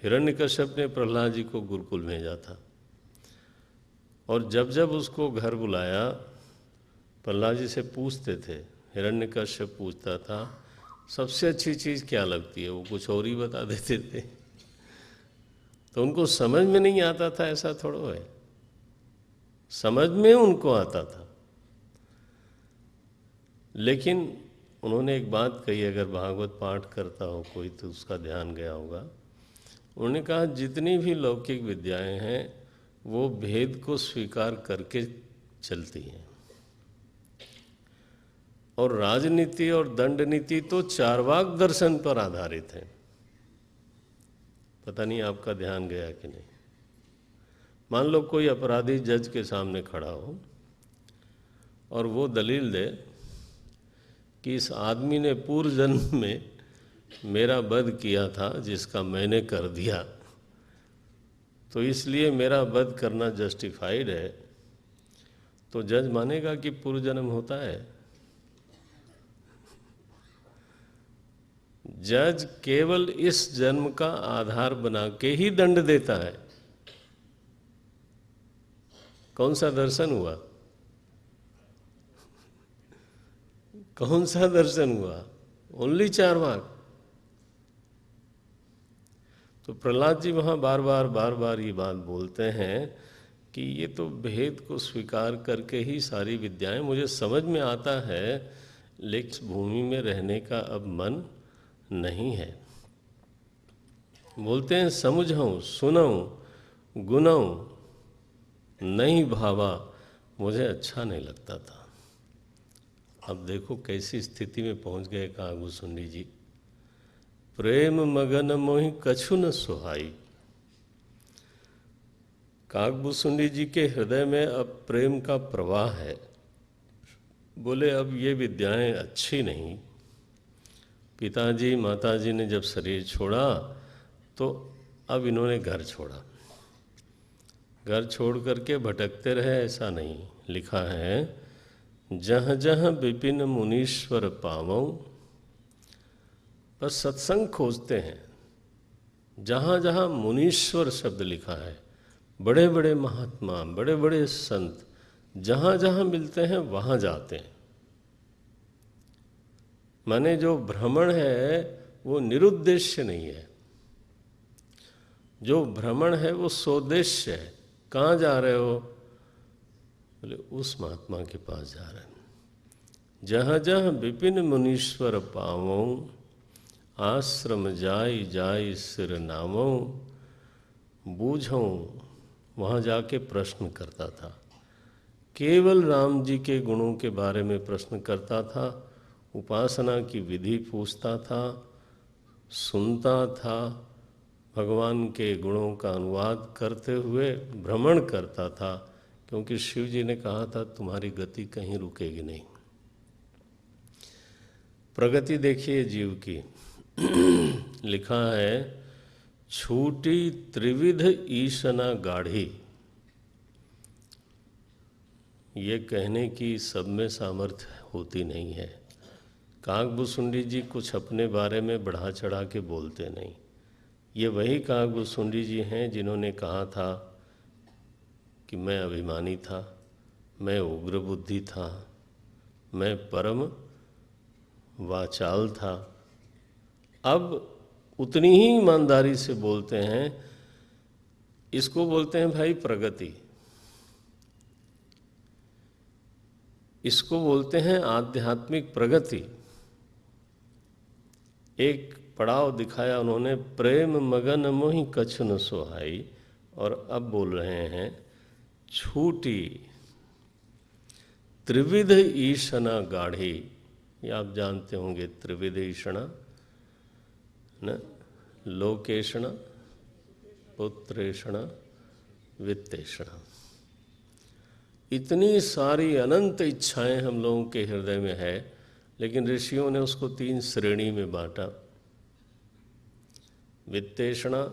हिरण्यकश्यप ने प्रहलाद जी को गुरुकुल भेजा था और जब जब उसको घर बुलाया, प्रहलाद जी से पूछते थे। हिरण्यकश्यप पूछता था, सबसे अच्छी चीज़ क्या लगती है? वो कुछ और ही बता देते थे। तो उनको समझ में नहीं आता था, ऐसा थोड़ा है। समझ में उनको आता था। लेकिन उन्होंने एक बात कही, अगर भागवत पाठ करता हो कोई तो उसका ध्यान गया होगा। उन्होंने कहा, जितनी भी लौकिक विद्याएं हैं वो भेद को स्वीकार करके चलती हैं, और राजनीति और दंड नीति तो चार्वाक दर्शन पर आधारित है। पता नहीं आपका ध्यान गया कि नहीं। मान लो कोई अपराधी जज के सामने खड़ा हो और वो दलील दे कि इस आदमी ने पूर्व जन्म में मेरा वध किया था जिसका मैंने कर दिया, तो इसलिए मेरा वध करना जस्टिफाइड है। तो जज मानेगा कि पूर्व जन्म होता है? जज केवल इस जन्म का आधार बना के ही दंड देता है। कौन सा दर्शन हुआ? कौन सा दर्शन हुआ? ओनली चार्वाक। तो प्रहलाद जी वहाँ बार बार ये बात बोलते हैं कि ये तो भेद को स्वीकार करके ही सारी विद्याएं मुझे समझ में आता है, लेकिन इस भूमि में रहने का अब मन नहीं है। बोलते हैं समझऊँ सुनऊँ गुनऊँ नहीं भावा, मुझे अच्छा नहीं लगता था। अब देखो कैसी स्थिति में पहुंच गए कागभूषुंडी जी। प्रेम मगन मोहि कछु न सुहाई। कागभूषुंडी जी के हृदय में अब प्रेम का प्रवाह है। बोले अब ये विद्याएं अच्छी नहीं। पिताजी माताजी ने जब शरीर छोड़ा तो अब इन्होंने घर छोड़ा। घर छोड़ करके भटकते रहे ऐसा नहीं, लिखा है जहाँ जहाँ विपिन मुनीश्वर पावों। बस सत्संग खोजते हैं। जहाँ जहाँ मुनीश्वर शब्द लिखा है, बड़े बड़े महात्मा बड़े बड़े संत जहाँ जहाँ मिलते हैं वहाँ जाते हैं। माने जो भ्रमण है वो निरुद्देश्य नहीं है, जो भ्रमण है वो सोद्देश्य है। कहाँ जा रहे हो? बोले उस महात्मा के पास जा रहे हैं। जहाँ जहाँ विपिन मुनीश्वर पावों, आश्रम जाई जाई सिर नामों। बूझों, वहाँ जाके प्रश्न करता था। केवल राम जी के गुणों के बारे में प्रश्न करता था, उपासना की विधि पूछता था, सुनता था, भगवान के गुणों का अनुवाद करते हुए भ्रमण करता था, क्योंकि शिव जी ने कहा था तुम्हारी गति कहीं रुकेगी नहीं। प्रगति देखिए जीव की। लिखा है छूटी त्रिविध ईशना गाढ़ी। ये कहने की सब में सामर्थ्य होती नहीं है। कागभूषुंडी जी कुछ अपने बारे में बढ़ा चढ़ा के बोलते नहीं। ये वही कागभूषुंडी जी हैं जिन्होंने कहा था कि मैं अभिमानी था, मैं उग्र बुद्धि था, मैं परम वाचाल था। अब उतनी ही ईमानदारी से बोलते हैं। इसको बोलते हैं भाई प्रगति, इसको बोलते हैं आध्यात्मिक प्रगति। एक पड़ाव दिखाया उन्होंने, प्रेम मगन मोहि कछु न सुहाई, और अब बोल रहे हैं छूटी त्रिविध ईशना गाढ़ी। ये आप जानते होंगे त्रिविध ईशना न, लोकेशना पुत्रेशना वित्तेषणा। इतनी सारी अनंत इच्छाएं हम लोगों के हृदय में है, लेकिन ऋषियों ने उसको 3 श्रेणी में बांटा। वित्तेषणा,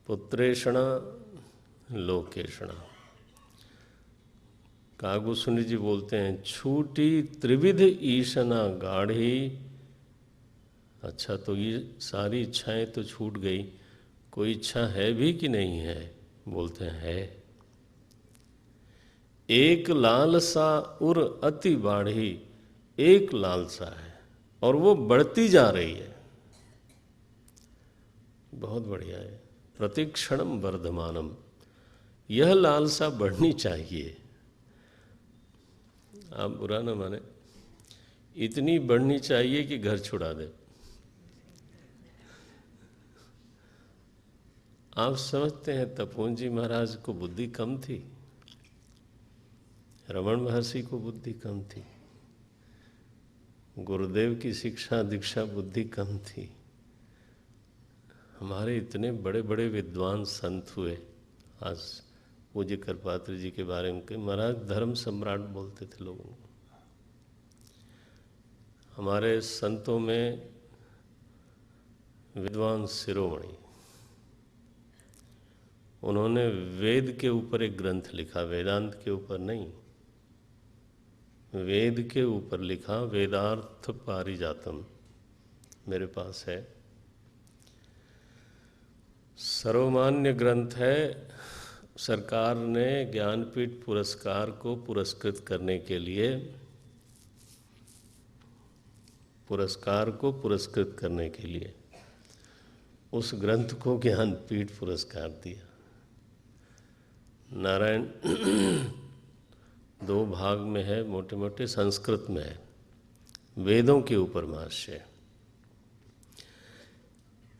पुत्रेषणा, लोकेषणा। कागभूषुंडी जी बोलते हैं छूटी त्रिविध ईशना गाढ़ी। अच्छा, तो ये सारी इच्छाएं तो छूट गई, कोई इच्छा है भी कि नहीं है? बोलते हैं है। एक लालसा उर अति बाढ़ी। एक लालसा है और वो बढ़ती जा रही है। बहुत बढ़िया है। प्रतिक्षणम वर्धमानम। यह लालसा बढ़नी चाहिए। आप बुरा न माने, इतनी बढ़नी चाहिए कि घर छुड़ा दे। आप समझते हैं तपोवन जी महाराज को बुद्धि कम थी, रमण महर्षि को बुद्धि कम थी, गुरुदेव की शिक्षा दीक्षा बुद्धि कम थी। हमारे इतने बड़े बड़े विद्वान संत हुए। आज पूज्य करपात्र जी के बारे में कहीं महाराज धर्म सम्राट बोलते थे लोगों को। हमारे संतों में विद्वान शिरोमणि, उन्होंने वेद के ऊपर एक ग्रंथ लिखा, वेदांत के ऊपर नहीं, वेद के ऊपर लिखा, वेदार्थ पारिजातम मेरे पास है। सर्वमान्य ग्रंथ है। सरकार ने ज्ञानपीठ पुरस्कार को पुरस्कृत करने के लिए, पुरस्कार को पुरस्कृत करने के लिए उस ग्रंथ को ज्ञानपीठ पुरस्कार दिया। नारायण 2 भाग में है, मोटे मोटे संस्कृत में है, वेदों के ऊपर भाष्य।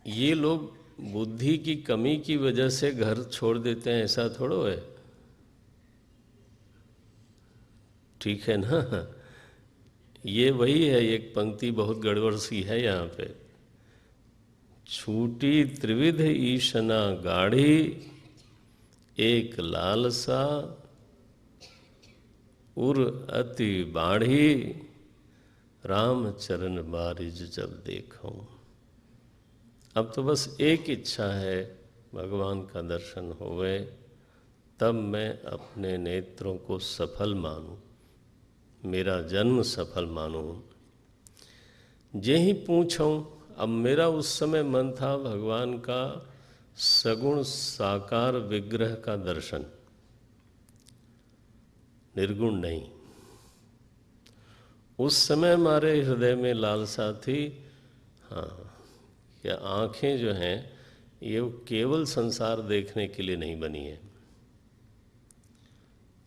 ये लोग बुद्धि की कमी की वजह से घर छोड़ देते हैं, ऐसा थोड़ो है, ठीक है ना। ये वही है, एक पंक्ति बहुत गड़बड़ सी है यहाँ पे, छूटी त्रिविध ईशना गाढ़ी, एक लालसा उर अति बाढ़ी, राम चरण बारिज जब देखूं। अब तो बस एक इच्छा है, भगवान का दर्शन होवे, तब मैं अपने नेत्रों को सफल मानूं, मेरा जन्म सफल मानूं। जे ही पूछूं, अब मेरा उस समय मन था भगवान का सगुण साकार विग्रह का दर्शन, निर्गुण नहीं। उस समय हमारे हृदय में लालसा थी, हाँ, कि आँखें जो हैं ये केवल संसार देखने के लिए नहीं बनी है,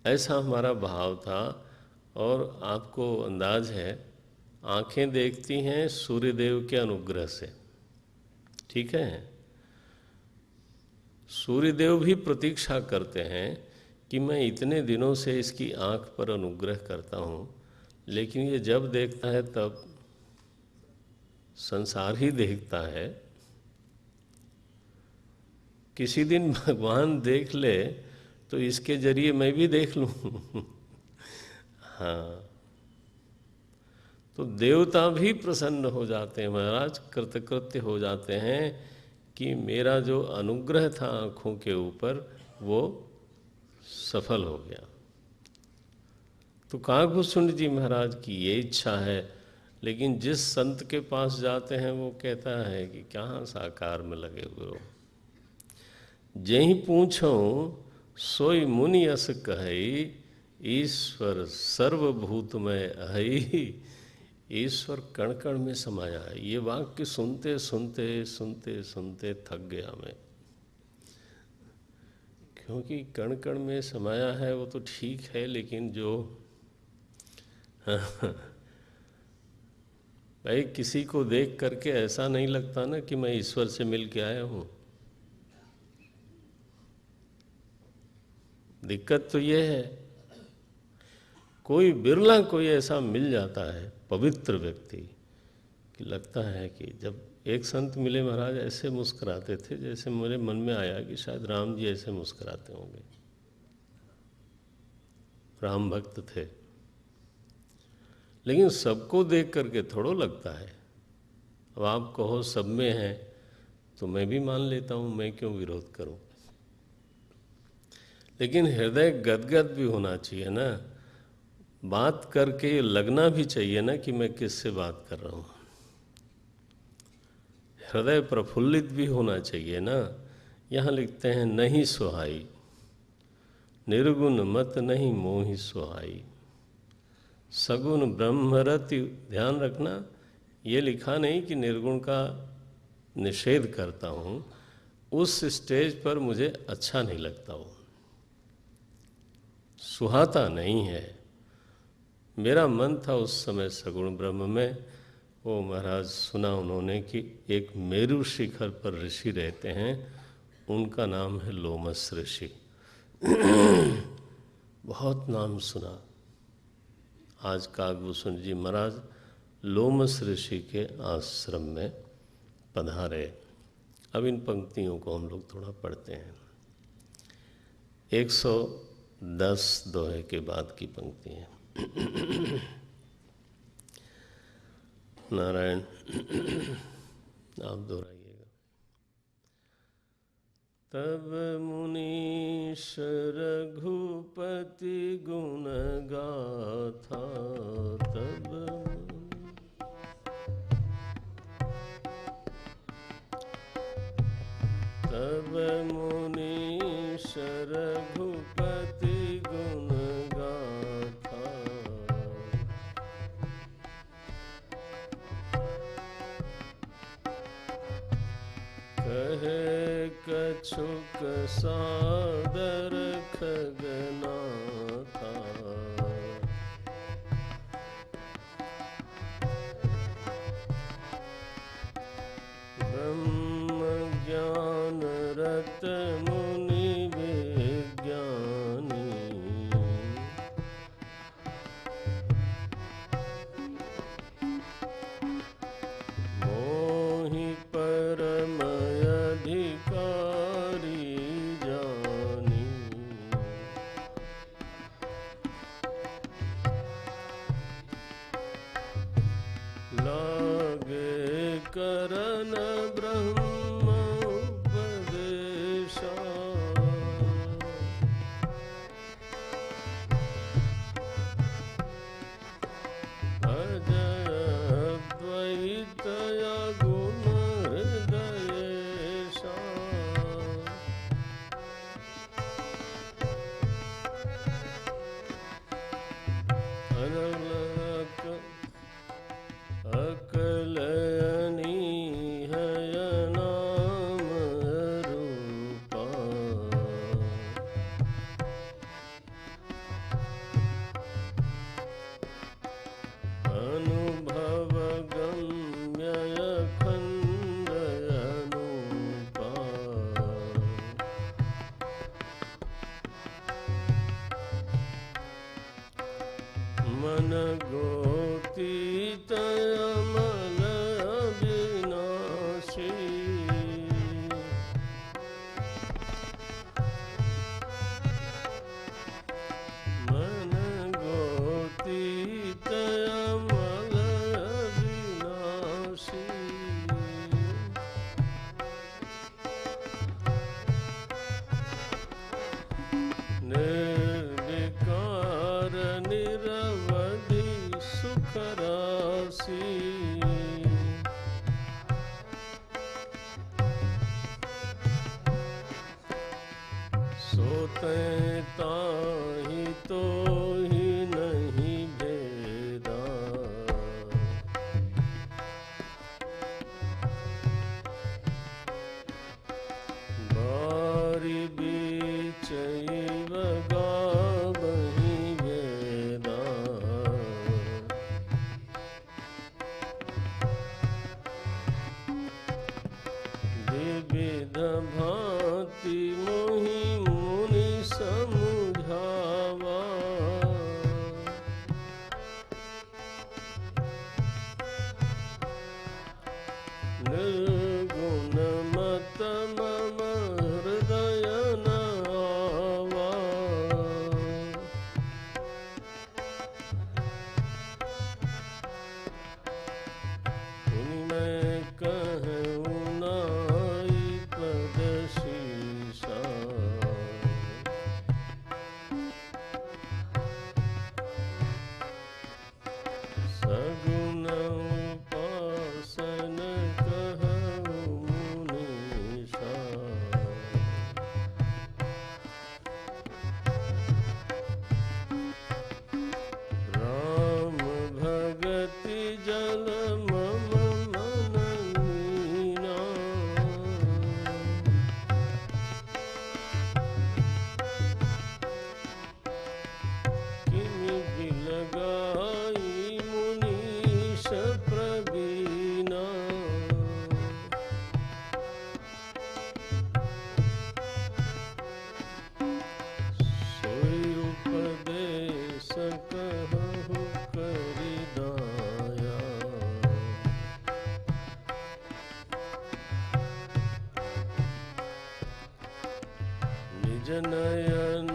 ऐसा हमारा भाव था। और आपको अंदाज है, आँखें देखती हैं सूर्यदेव के अनुग्रह से, ठीक है। सूर्यदेव भी प्रतीक्षा करते हैं कि मैं इतने दिनों से इसकी आँख पर अनुग्रह करता हूँ, लेकिन ये जब देखता है तब संसार ही देखता है। किसी दिन भगवान देख ले तो इसके जरिए मैं भी देख लूँ। हाँ, तो देवता भी प्रसन्न हो जाते हैं महाराज, कृतकृत्य हो जाते हैं कि मेरा जो अनुग्रह था आँखों के ऊपर वो सफल हो गया। तो काकभूषुंड जी महाराज की ये इच्छा है, लेकिन जिस संत के पास जाते हैं वो कहता है कि कहाँ साकार में लगे हुए हो। जेहि पूछो सोई मुनि अस कहई, ईश्वर सर्वभूतमय अहई। ईश्वर कण कण में समाया है। ये वाक्य सुनते सुनते सुनते सुनते थक गया मैं, क्योंकि कण कण में समाया है वो तो ठीक है, लेकिन जो भाई किसी को देख करके ऐसा नहीं लगता ना कि मैं ईश्वर से मिल के आया हूँ। दिक्कत तो ये है, कोई बिरला कोई ऐसा मिल जाता है पवित्र व्यक्ति कि लगता है कि जब एक संत मिले महाराज ऐसे मुस्कुराते थे जैसे मेरे मन में आया कि शायद राम जी ऐसे मुस्कुराते होंगे। राम भक्त थे, लेकिन सबको देख करके थोड़ो लगता है। अब आप कहो सब में है तो मैं भी मान लेता हूँ, मैं क्यों विरोध करूँ। लेकिन हृदय गदगद भी होना चाहिए ना, बात करके लगना भी चाहिए ना कि मैं किससे बात कर रहा हूँ। हृदय प्रफुल्लित भी होना चाहिए ना। यहाँ लिखते हैं नहीं सुहाई, निर्गुण मत नहीं मोहि सुहाई, सगुण ब्रह्मरति। ध्यान रखना, ये लिखा नहीं कि निर्गुण का निषेध करता हूँ, उस स्टेज पर मुझे अच्छा नहीं लगता वो, सुहाता नहीं है। मेरा मन था उस समय सगुण ब्रह्म में। वो महाराज सुना उन्होंने कि एक मेरु शिखर पर ऋषि रहते हैं, उनका नाम है लोमस ऋषि। बहुत नाम सुना। आज काकभूषुंड जी महाराज लोमस ऋषि के आश्रम में पधारे। अब इन पंक्तियों को हम लोग थोड़ा पढ़ते हैं। 110 दोहे के बाद की पंक्ति है। नारायण आप दोहराइएगा। तब मुनीश रघुपति गुण गाथा, तब मुनीश रघुपति गुण गाथा, कछुक सादर खगनाथा। ब्रह्म ज्ञान रत मुनि विज्ञानी। मोहि परम अधिकारी जानी। लागे करन ब्रह्म उपदेशा। अजय द्वैत गुण हृदयेशा। अनलक अकलयनी है नाम रूपा। अनुभव गम्य अखंड अनूपा। मन गोतीत अमल अविनाशी। मन गोतीत अमल अविनाशी। निर्विकार निरवधि सुख राशि। सोते ताहि तो ही नहीं भेदा। बारी बीचैव गावहि वेदा। विविध भांति मोहि मुनि समुझावा। निर्गुण मत मम हृदय न आवा। उनमें कहूँ नाई पद शीशा। सगुण उपासन कहूँ मुनीषा। राम भगति जल मम मन लीना। किमि बिलगाई मुनीश प्रवीणा। सोई उपदेश कहु करि दाया। निज नयन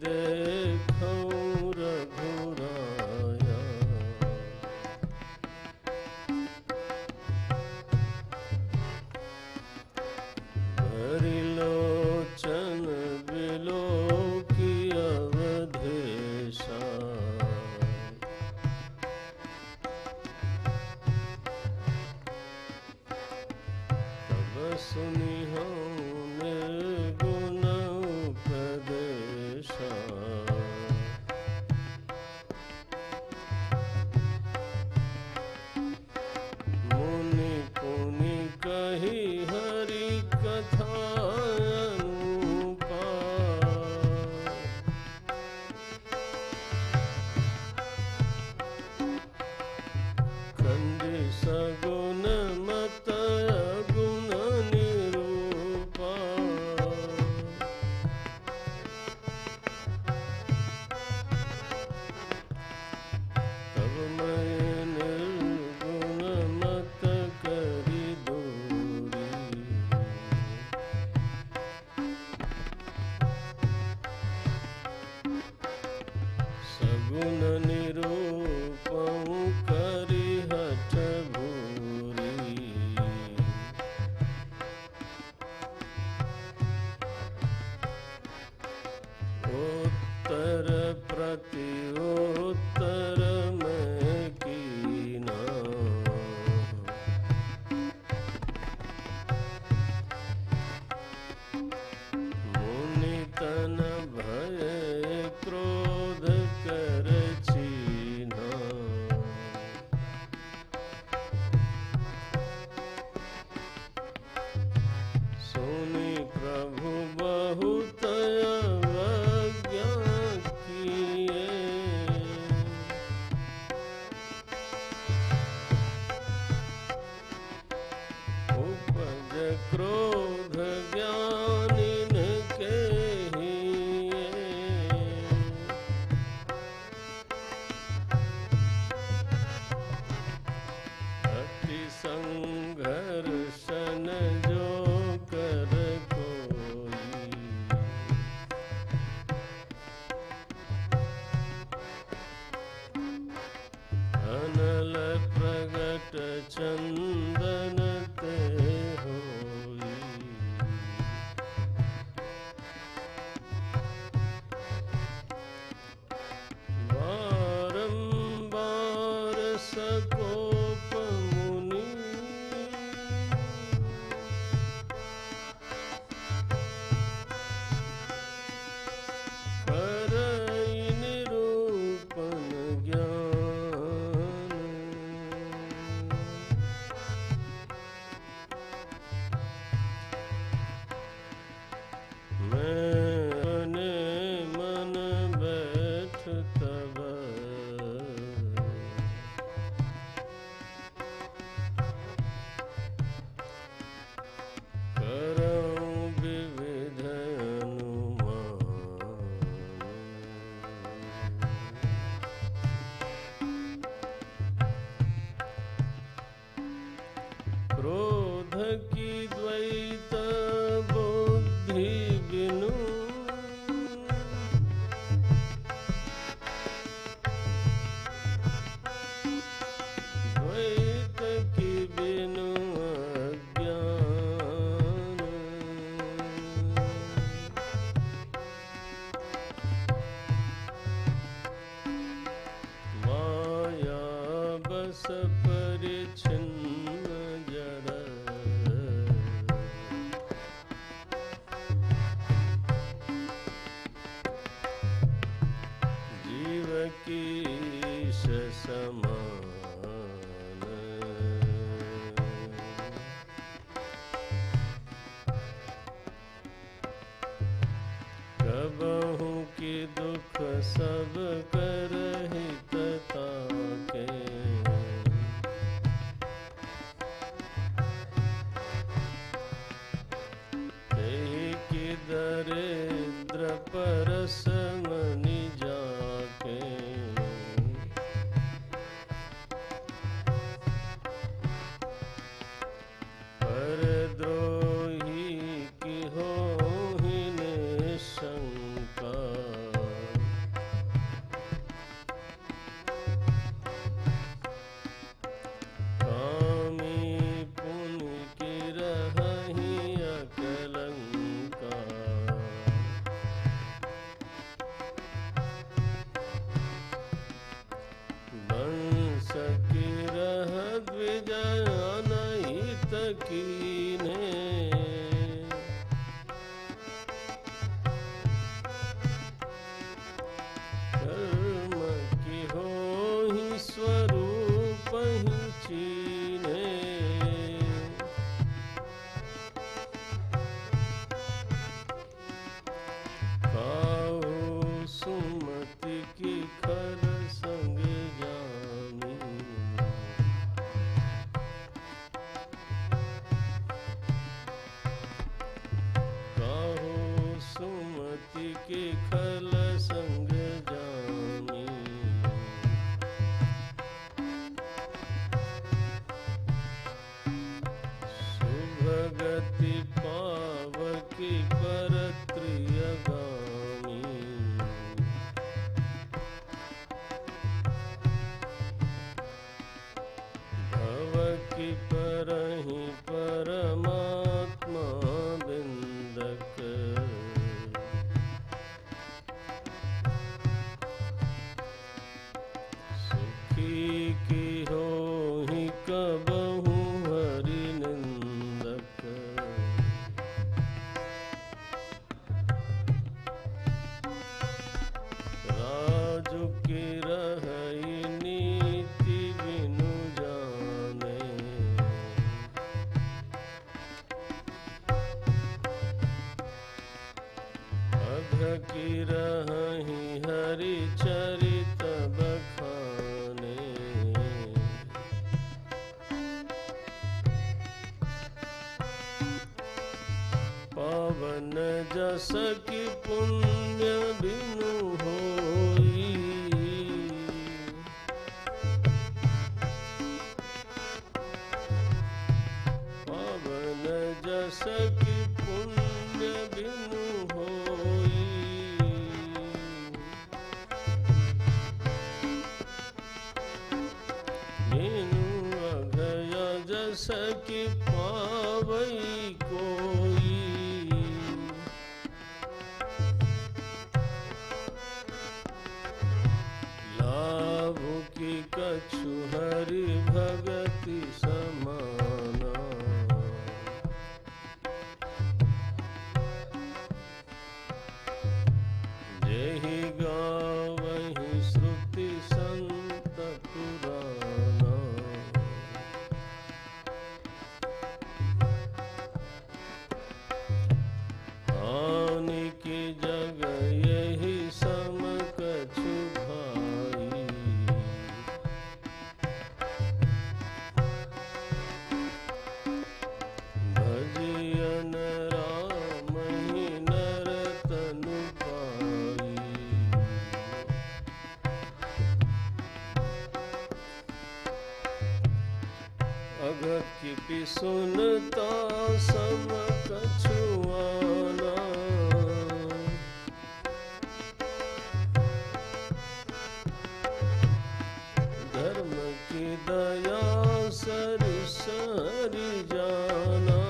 देखऊँ रघुराया। भरि लोचन बिलोकी अवधेशा। तब सुनिहूँ निर्गुण उपदेश। बहुत अवज्ञा किए, उपज क्रोध ज्ञानिन के हिए, अति संघर्षण जो कर कोई, अनल प्रगट चंदन ते होई, बारंबार सकोप मुनि, करई निरूपण ज्ञान, मैंने मन बैठ तब, करऊं विविध अनुमान, क्रोध की द्वैत बुद्धि बिनु, द्वैत की बिनु अज्ञान, माया बस परिच्छिन्न जड़, जीव की समान, कबहू की दुख सब कर हित ताके, तेहि की दरिद्र परस मनि जाके, परद्रोही की होहि निशंका, कामी पुनि की रहहि अकलंका, वंश की रह द्विजय अनहित कीन्हे, कर्म की होहि स्वरूप ही चीन्हे, काहू सुमति की खर संग जामी, काहू सुमति की खल संग जामी, शुभ गति पावकी परत्रियगामी, भव की परहि परमात्मा बिंदक, अघ की रहहि हरि चरित बखाने, पावन जस की पुण्य बिनु होई, पावन जस की पुण्य बिनु होई, बिनु अघय जस की पावई कोई, लाभ की कछु हरि भगति समाना, जेहि गावहि श्रुति संत पुराना, हानि की जग यही सम कछु भाई, भजियन राम ही नर तनु पाई, अघ की सुनता सम कछु आना, धर्म की दया सरिस हरि जाना,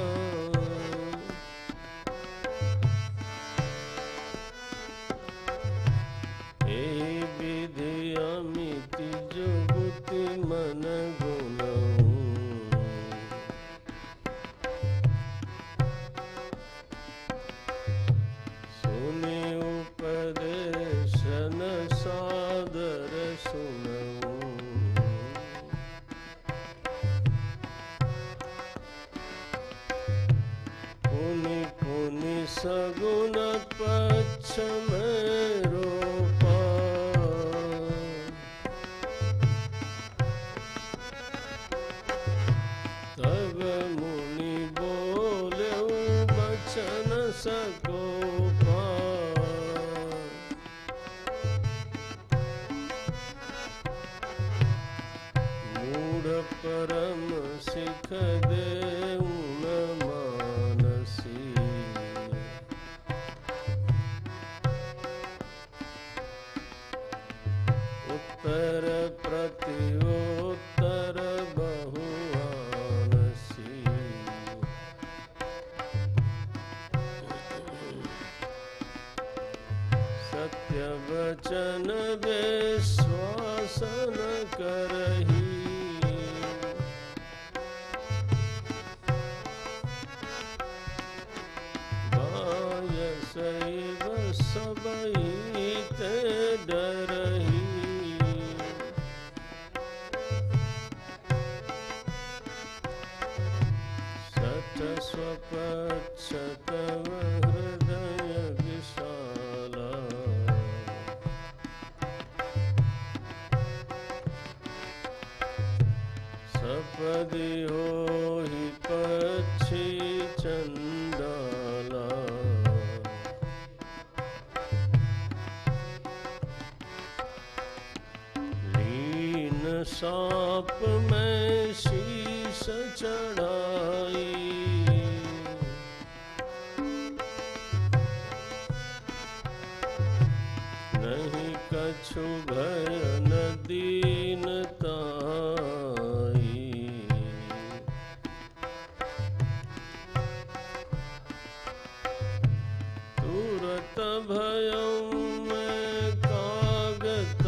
हे विधि अमिति जुगति मन गुणऊ, सुनि उपदेशन सादर सुनऊ, पुनि पुनि सगुन पक्ष में रोपा, तब मुनि बोले बचन सकोपा, मूढ़ परम सिख देउ न मानसी, उत्तर प्रति उत्तर बहु आनसी, सत्य वचन विश्वासन करही, बायसैव सबई ते डरही, सठ स्वपक्ष तव हृदय विशाला, सपदि होहि पक्षी चंडाला, लीन साप में शीश चढ़ाई, नहीं कछु भय न दीनताई, तुरत भयउ में कागत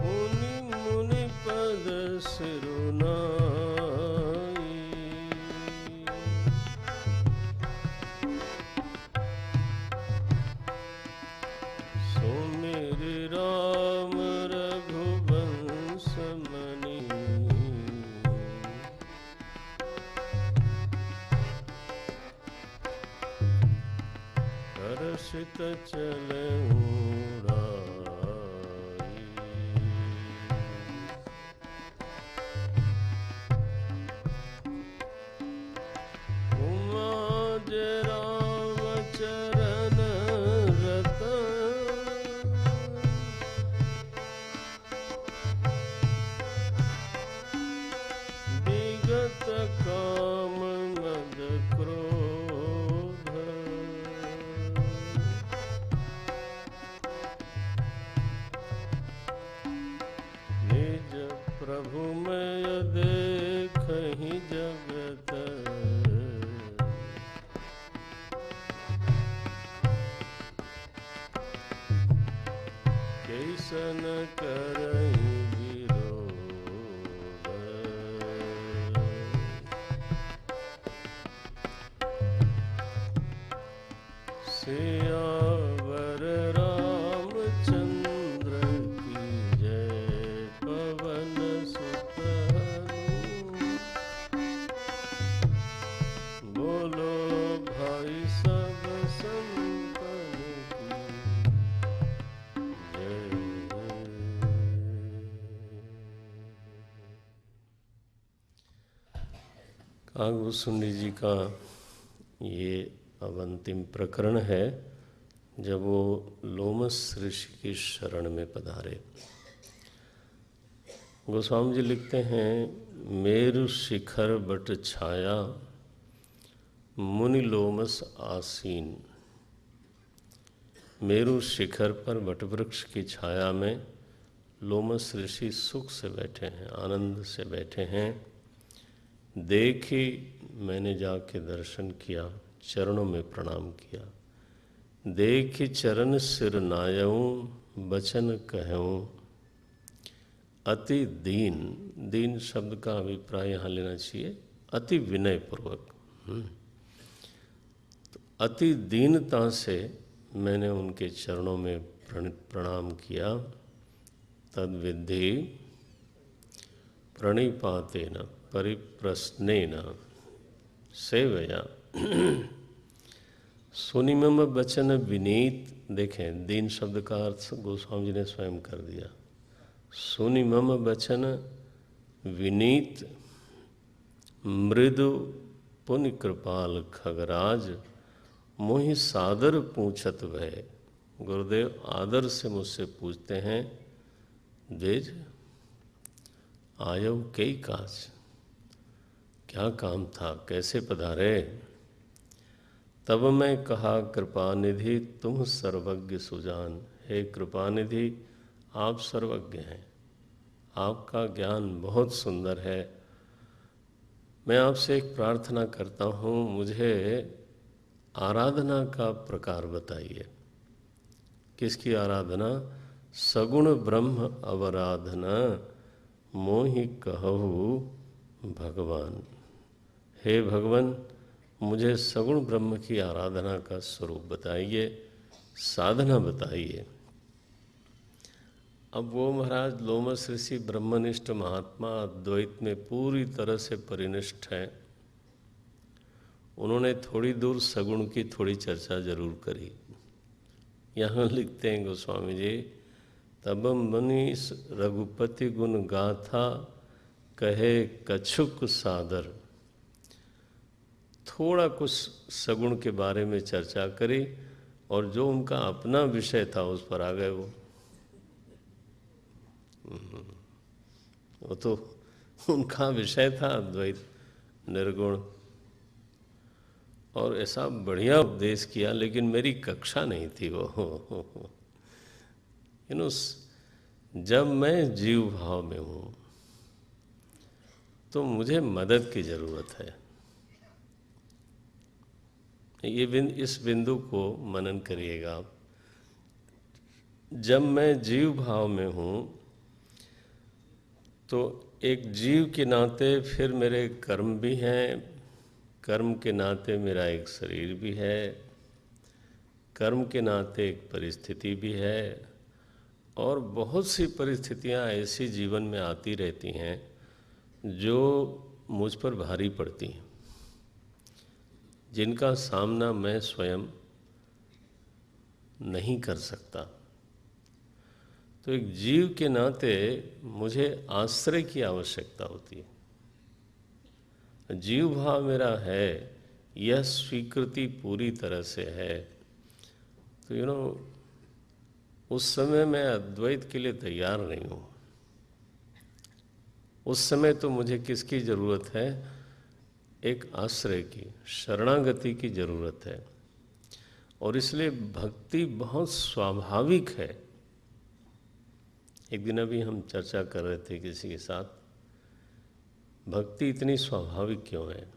मुनि मुनि पद सिरुनाई, सुमिरि राम रघुवंश मनि, चित चले उड़ाई। उमा जे राम चरण रतन, विगत काम मद क्रोध, निज प्रभु मैं देखहि जगत, कैसन करहि विरोध। सियावर रामचंद्र की जय। पवन सुत हनुमान, बोलो भाई सब संतन की जय। कागभूषुंडी जी का ये अब अंतिम प्रकरण है जब वो लोमस ऋषि की शरण में पधारे। गोस्वामी जी लिखते हैं, मेरु शिखर बट छाया मुनि लोमस आसीन। मेरु शिखर पर वटवृक्ष की छाया में लोमस ऋषि सुख से बैठे हैं, आनंद से बैठे हैं। देखी, मैंने जाके दर्शन किया, चरणों में प्रणाम किया। देखी चरण सिर नायऊं, बचन कहूँ अति दीन। दीन शब्द का अभिप्राय यहाँ लेना चाहिए अति विनय पूर्वक। तो अति दीनता से मैंने उनके चरणों में प्रणाम किया। तद विद्धि प्रणिपातेन परिप्रश्नेन सेवया। सुनिमम वचन विनीत। देखें, दीन शब्द का अर्थ गोस्वामी जी ने स्वयं कर दिया। सुनिमम वचन विनीत, मृदु पुण्य कृपाल खगराज, मोहि सादर पूछत भय। गुरुदेव आदर से मुझसे पूछते हैं, द्विज आयव कई काज, क्या काम था, कैसे पधारे। तब मैं कहा, कृपा निधि तुम सर्वज्ञ सुजान। हे कृपा निधि, आप सर्वज्ञ हैं, आपका ज्ञान बहुत सुंदर है। मैं आपसे एक प्रार्थना करता हूँ, मुझे आराधना का प्रकार बताइए। किसकी आराधना? सगुण ब्रह्म अवराधना, मोहि कहु भगवान। हे भगवान, मुझे सगुण ब्रह्म की आराधना का स्वरूप बताइए, साधना बताइए। अब वो महाराज लोमस ऋषि ब्रह्मनिष्ठ महात्मा, अद्वैत में पूरी तरह से परिनिष्ठ हैं। उन्होंने थोड़ी दूर सगुण की थोड़ी चर्चा जरूर करी। यहाँ लिखते हैं गोस्वामी जी, तब मुनि रघुपति गुण गाथा, कहे कछुक सादर। थोड़ा कुछ सगुण के बारे में चर्चा करी और जो उनका अपना विषय था उस पर आ गए वो तो उनका विषय था अद्वैत निर्गुण, और ऐसा बढ़िया उपदेश किया, लेकिन मेरी कक्षा नहीं थी वो। जब मैं जीव भाव में हूँ तो मुझे मदद की ज़रूरत है। इस बिंदु को मनन करिएगा आप। जब मैं जीव भाव में हूँ तो एक जीव के नाते फिर मेरे कर्म भी हैं, कर्म के नाते मेरा एक शरीर भी है, कर्म के नाते एक परिस्थिति भी है, और बहुत सी परिस्थितियाँ ऐसी जीवन में आती रहती हैं जो मुझ पर भारी पड़ती हैं, जिनका सामना मैं स्वयं नहीं कर सकता। तो एक जीव के नाते मुझे आश्रय की आवश्यकता होती है। जीव भाव मेरा है, यह स्वीकृति पूरी तरह से है, तो उस समय मैं अद्वैत के लिए तैयार नहीं हूँ। उस समय तो मुझे किसकी ज़रूरत है? एक आश्रय की, शरणागति की ज़रूरत है। और इसलिए भक्ति बहुत स्वाभाविक है। एक दिन अभी हम चर्चा कर रहे थे किसी के साथ, भक्ति इतनी स्वाभाविक क्यों है?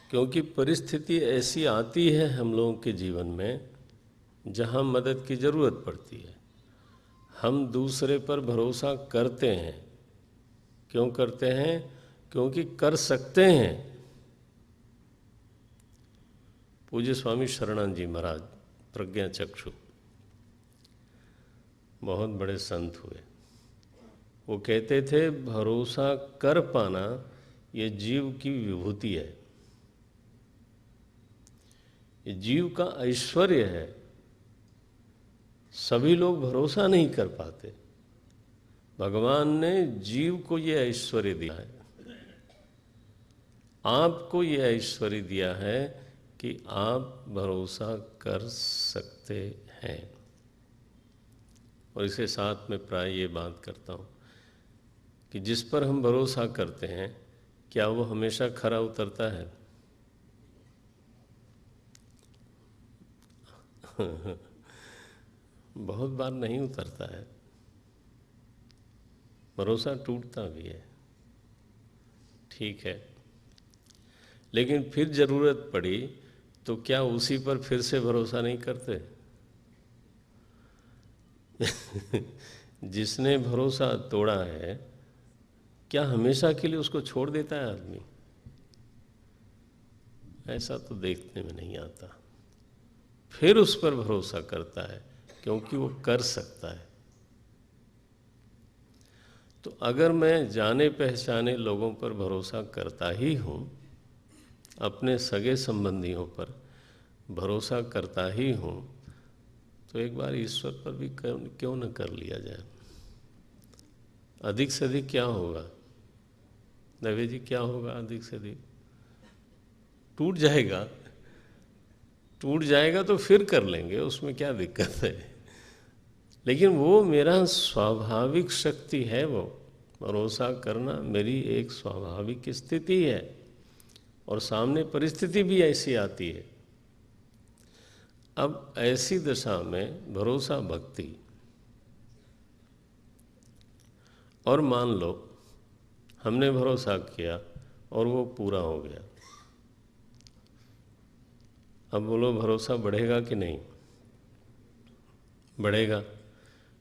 क्योंकि परिस्थिति ऐसी आती है हम लोगों के जीवन में जहाँ मदद की ज़रूरत पड़ती है। हम दूसरे पर भरोसा करते हैं। क्यों करते हैं? क्योंकि कर सकते हैं। पूज्य स्वामी शरणानंद जी महाराज प्रज्ञा चक्षु, बहुत बड़े संत हुए। वो कहते थे भरोसा कर पाना ये जीव की विभूति है, ये जीव का ऐश्वर्य है। सभी लोग भरोसा नहीं कर पाते। भगवान ने जीव को ये ऐश्वर्य दिया है, आपको ये ऐश्वर्य दिया है कि आप भरोसा कर सकते हैं। और इसके साथ में प्राय ये बात करता हूँ कि जिस पर हम भरोसा करते हैं क्या वो हमेशा खरा उतरता है? बहुत बार नहीं उतरता है, भरोसा टूटता भी है। ठीक है, लेकिन फिर ज़रूरत पड़ी तो क्या उसी पर फिर से भरोसा नहीं करते? जिसने भरोसा तोड़ा है क्या हमेशा के लिए उसको छोड़ देता है आदमी? ऐसा तो देखने में नहीं आता। फिर उस पर भरोसा करता है क्योंकि वो कर सकता है। तो अगर मैं जाने पहचाने लोगों पर भरोसा करता ही हूँ, अपने सगे संबंधियों पर भरोसा करता ही हूँ, तो एक बार ईश्वर पर भी क्यों न कर लिया जाए। अधिक से अधिक क्या होगा दवे जी, क्या होगा? अधिक से अधिक टूट जाएगा। टूट जाएगा तो फिर कर लेंगे, उसमें क्या दिक्कत है? लेकिन वो मेरा स्वाभाविक शक्ति है। वो भरोसा करना मेरी एक स्वाभाविक स्थिति है। और सामने परिस्थिति भी ऐसी आती है। अब ऐसी दशा में भरोसा भक्ति। और मान लो हमने भरोसा किया और वो पूरा हो गया। अब बोलो भरोसा बढ़ेगा कि नहीं? बढ़ेगा।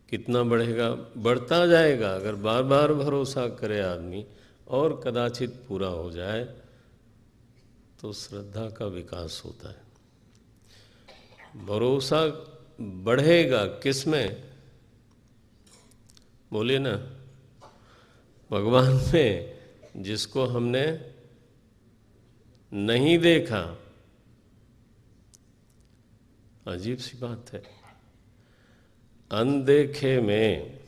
कितना बढ़ेगा? बढ़ता जाएगा। अगर बार बार भरोसा करे आदमी और कदाचित पूरा हो जाए तो श्रद्धा का विकास होता है। भरोसा बढ़ेगा किस में? बोलिए ना। भगवान में, जिसको हमने नहीं देखा। अजीब सी बात है। अनदेखे में,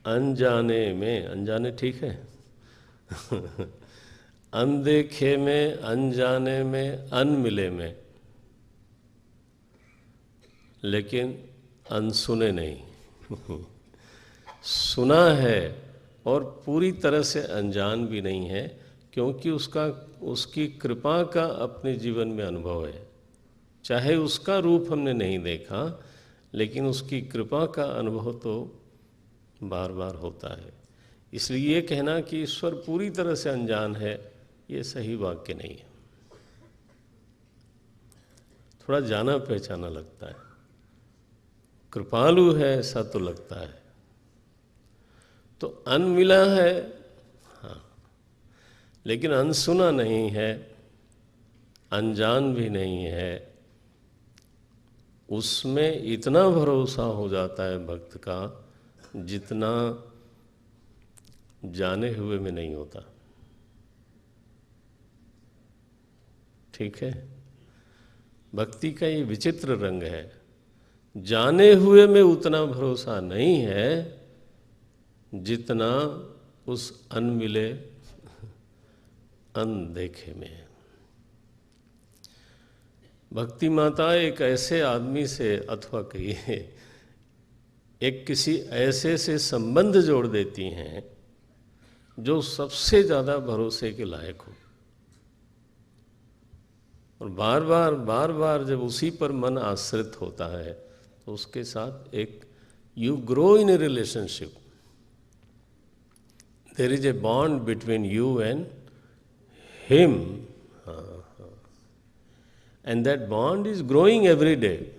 अनजाने में, अनजाने ठीक है? अनदेखे में, अनजाने में, अनमिले में, लेकिन अनसुने नहीं। सुना है और पूरी तरह से अनजान भी नहीं है, क्योंकि उसकी कृपा का अपने जीवन में अनुभव है। चाहे उसका रूप हमने नहीं देखा, लेकिन उसकी कृपा का अनुभव तो बार बार होता है। इसलिए ये कहना कि ईश्वर पूरी तरह से अनजान है, ये सही वाक्य नहीं है। थोड़ा जाना पहचाना लगता है। कृपालु है ऐसा तो लगता है। तो अनमिला है, हाँ, लेकिन अनसुना नहीं है, अनजान भी नहीं है। उसमें इतना भरोसा हो जाता है भक्त का जितना जाने हुए में नहीं होता। ठीक है? भक्ति का ये विचित्र रंग है। जाने हुए में उतना भरोसा नहीं है जितना उस अनमिले अनदेखे में है। भक्ति माता एक ऐसे आदमी से, अथवा कहिए एक किसी ऐसे से संबंध जोड़ देती हैं जो सबसे ज़्यादा भरोसे के लायक हो, और बार बार जब उसी पर मन आश्रित होता है तो उसके साथ एक you grow in a relationship, there is a bond between you and him, and that bond is growing every day.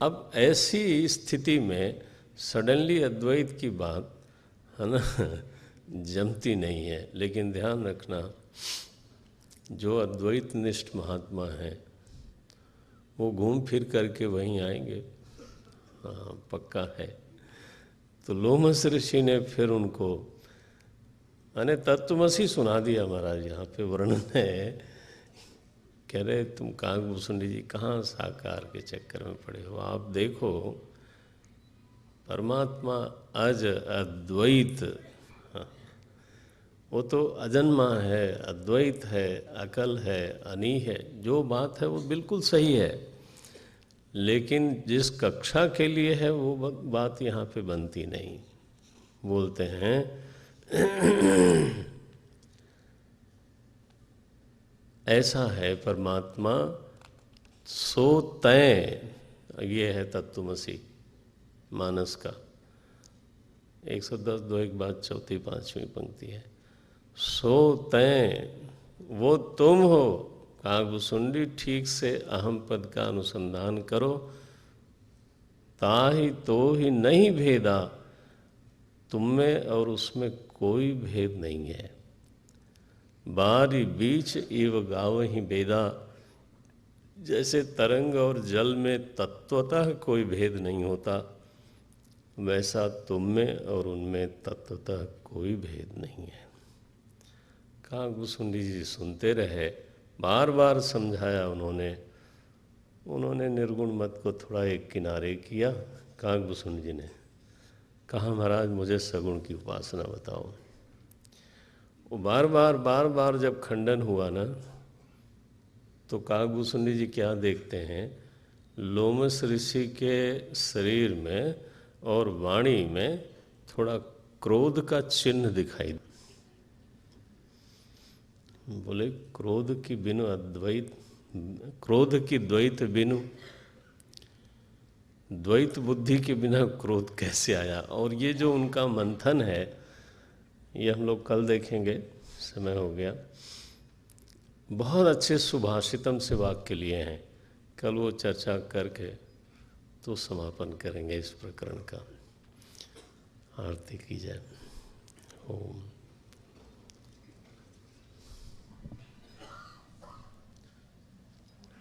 अब ऐसी स्थिति में सडनली अद्वैत की बात है ना जमती नहीं है। लेकिन ध्यान रखना, जो अद्वैत निष्ठ महात्मा हैं वो घूम फिर करके वहीं आएंगे, हाँ पक्का है। तो लोमस ऋषि ने फिर उनको मैंने तत्वमसी सुना दिया महाराज। यहाँ पे वर्णन है, कह रहे तुम काकभूषणी जी कहाँ साकार के चक्कर में पड़े हो, आप देखो परमात्मा अज अद्वैत, वो तो अजन्मा है, अद्वैत है, अकल है, अनी है। जो बात है वो बिल्कुल सही है, लेकिन जिस कक्षा के लिए है वो बात यहाँ पे बनती नहीं। बोलते हैं ऐसा है परमात्मा सो तय, ये है तत्वमसी मानस का 110 दो एक बात 4 5वीं पंक्ति है। सो तय वो तुम हो काकभूषुंडी, ठीक से अहम पद का अनुसंधान करो, ताहि तो ही नहीं भेदा, तुम में और उसमें कोई भेद नहीं है। बारी बीच इव गाव ही बेदा, जैसे तरंग और जल में तत्वतः कोई भेद नहीं होता, वैसा तुम में और उनमें तत्वतः कोई भेद नहीं है। काकभूषुंडी जी सुनते रहे, बार बार समझाया उन्होंने निर्गुण मत को थोड़ा एक किनारे किया। काकभूषुंडी जी ने कहा महाराज मुझे सगुण की उपासना बताओ। वो बार बार जब खंडन हुआ ना, तो काकभूषुंडी जी क्या देखते हैं, लोमस ऋषि के शरीर में और वाणी में थोड़ा क्रोध का चिन्ह दिखाई। बोले क्रोध की बिनु अद्वैत, क्रोध की द्वैत बिनु, द्वैत बुद्धि के बिना क्रोध कैसे आया। और ये जो उनका मंथन है ये हम लोग कल देखेंगे, समय हो गया। बहुत अच्छे सुभाषितम से वाक्य लिए हैं, कल वो चर्चा करके तो समापन करेंगे इस प्रकरण का। आरती की जाए। ओम।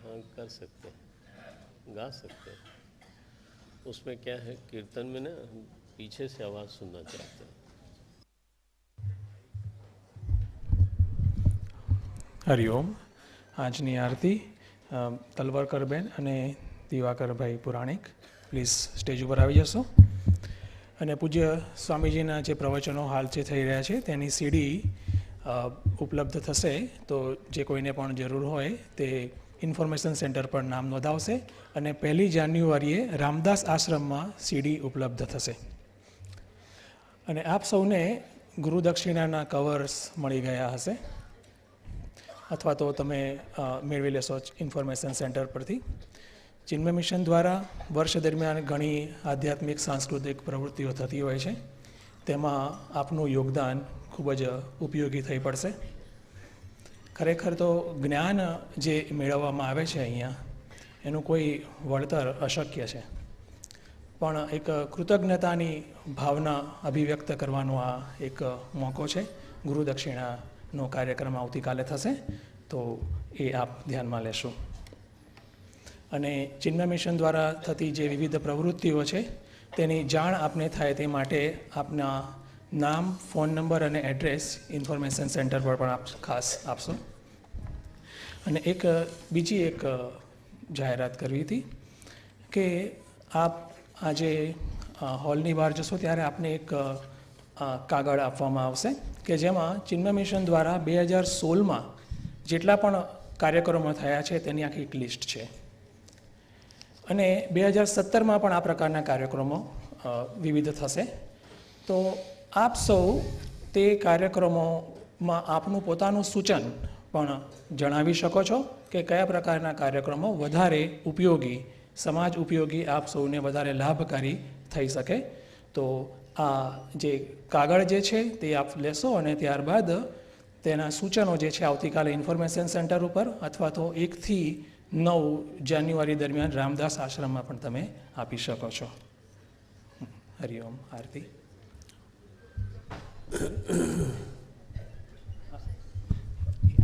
हाँ कर सकते हैं, गा सकते हैं। उसमें क्या है, कीर्तन में ना पीछे से आवाज़ सुनना चाहते हैं। हरिओम। આજની આરતી તલવરકરબેન અને દિવાકરભાઈ પુરાણિક પ્લીઝ સ્ટેજ ઉપર આવી જશો. અને પૂજ્ય સ્વામીજીના જે પ્રવચનો હાલ જે થઈ રહ્યા છે તેની સીડી ઉપલબ્ધ થશે, તો જે કોઈને પણ જરૂર હોય તે ઇન્ફોર્મેશન સેન્ટર પર નામ નોંધાવશે અને 1 જાન્યુઆરીએ રામદાસ આશ્રમમાં સીડી ઉપલબ્ધ થશે. અને આપ સૌને ગુરુદક્ષિણાના કવર્સ મળી ગયા હશે, અથવા તો તમે મેળવી લેશો ઇન્ફોર્મેશન સેન્ટર પરથી. ચિન્મય મિશન દ્વારા વર્ષ દરમિયાન ઘણી આધ્યાત્મિક સાંસ્કૃતિક પ્રવૃત્તિઓ થતી હોય છે, તેમાં આપનું યોગદાન ખૂબ જ ઉપયોગી થઈ પડશે. ખરેખર તો જ્ઞાન જે મેળવવામાં આવે છે અહીંયા એનું કોઈ વળતર અશક્ય છે, પણ એક કૃતજ્ઞતાની ભાવના અભિવ્યક્ત કરવાનો આ એક મોકો છે. ગુરુદક્ષિણાનો કાર્યક્રમ આવતીકાલે થશે, તો એ આપ ધ્યાનમાં લેશો. અને ચિન્મય મિશન દ્વારા થતી જે વિવિધ પ્રવૃત્તિઓ છે તેની જાણ આપને થાય તે માટે આપના નામ, ફોન નંબર અને એડ્રેસ ઇન્ફોર્મેશન સેન્ટર પર પણ આપ ખાસ આપશો. અને બીજી એક જાહેરાત કરવી હતી કે આપ આજે હોલની બહાર જશો ત્યારે આપને એક કાગળ આપવામાં આવશે કે જેમાં ચિન્મય મિશન દ્વારા 2016માં જેટલા પણ કાર્યક્રમો થયા છે તેની આખી એક લિસ્ટ છે અને 2017માં પણ આ પ્રકારના કાર્યક્રમો વિવિધ થશે. તો આપ સૌ તે કાર્યક્રમોમાં આપનું પોતાનું સૂચન પણ જણાવી શકો છો કે કયા પ્રકારના કાર્યક્રમો વધારે ઉપયોગી, સમાજ ઉપયોગી, આપ સૌને વધારે લાભકારી થઈ શકે. તો આ જે કાગળ જે છે તે આપ લેશો અને ત્યારબાદ તેના સૂચનો જે છે આવતીકાલે ઇન્ફોર્મેશન સેન્ટર ઉપર અથવા તો 1 થી 9 જાન્યુઆરી દરમિયાન રામદાસ આશ્રમમાં પણ તમે આપી શકો છો. હરિઓમ. આરતી.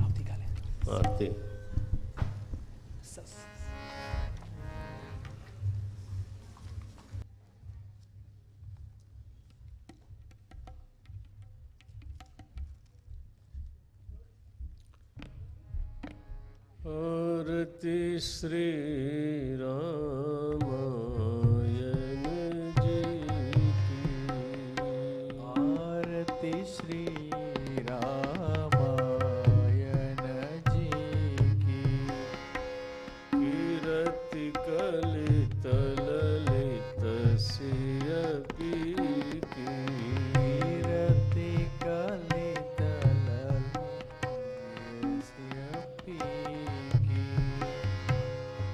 આવતીકાલે આરતી. आरती श्री रामायण जी की, आरती श्री रामायण जी की, कीरति कलित ललित सिय पी की, कीरति कलित ललित सिय पी की,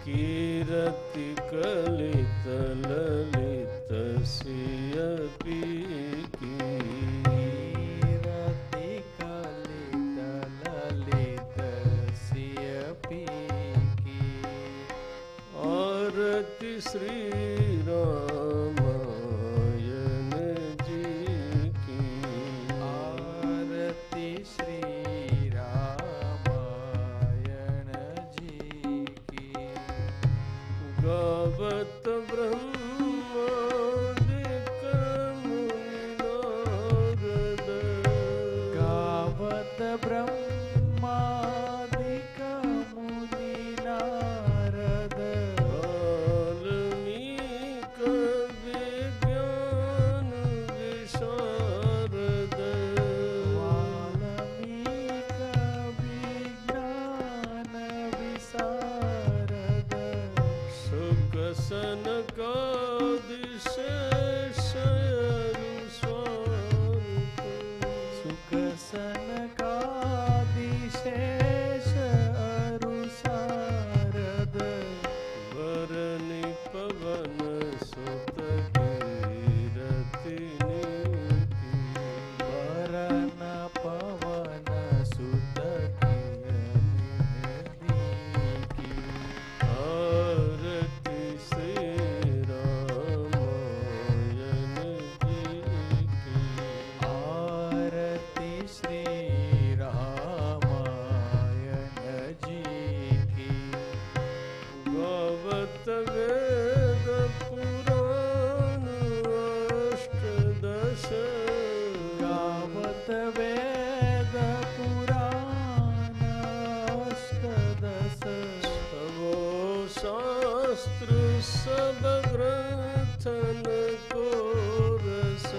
कीरति कलित ललित सिय पी की, कीरति कलित ललित सिय पी की, आरती श्री रामायण जी की, आरती श्री रामायण जी की, गावत ब्रह्मादिक मुनिनारद, गावत ब्रह्मादिक मुनि नारद, वाल्मीक विज्ञान विशारद, वाल्मीक विज्ञान विशारद, सुख सनकादिशेष अनुस्वारित, सुख सनकादिशेष अरुसारद, वरनि पवन सुत कीरति नीति, वरन पवन सुत कीरति की, आरती श्री रामायण जी की, आरती श्री रामायण जी की, गावत वेद पुराण अष्टदश, गावत वेद पुराण अष्टदश, सबो शास्त्र सब ग्रंथन को रस,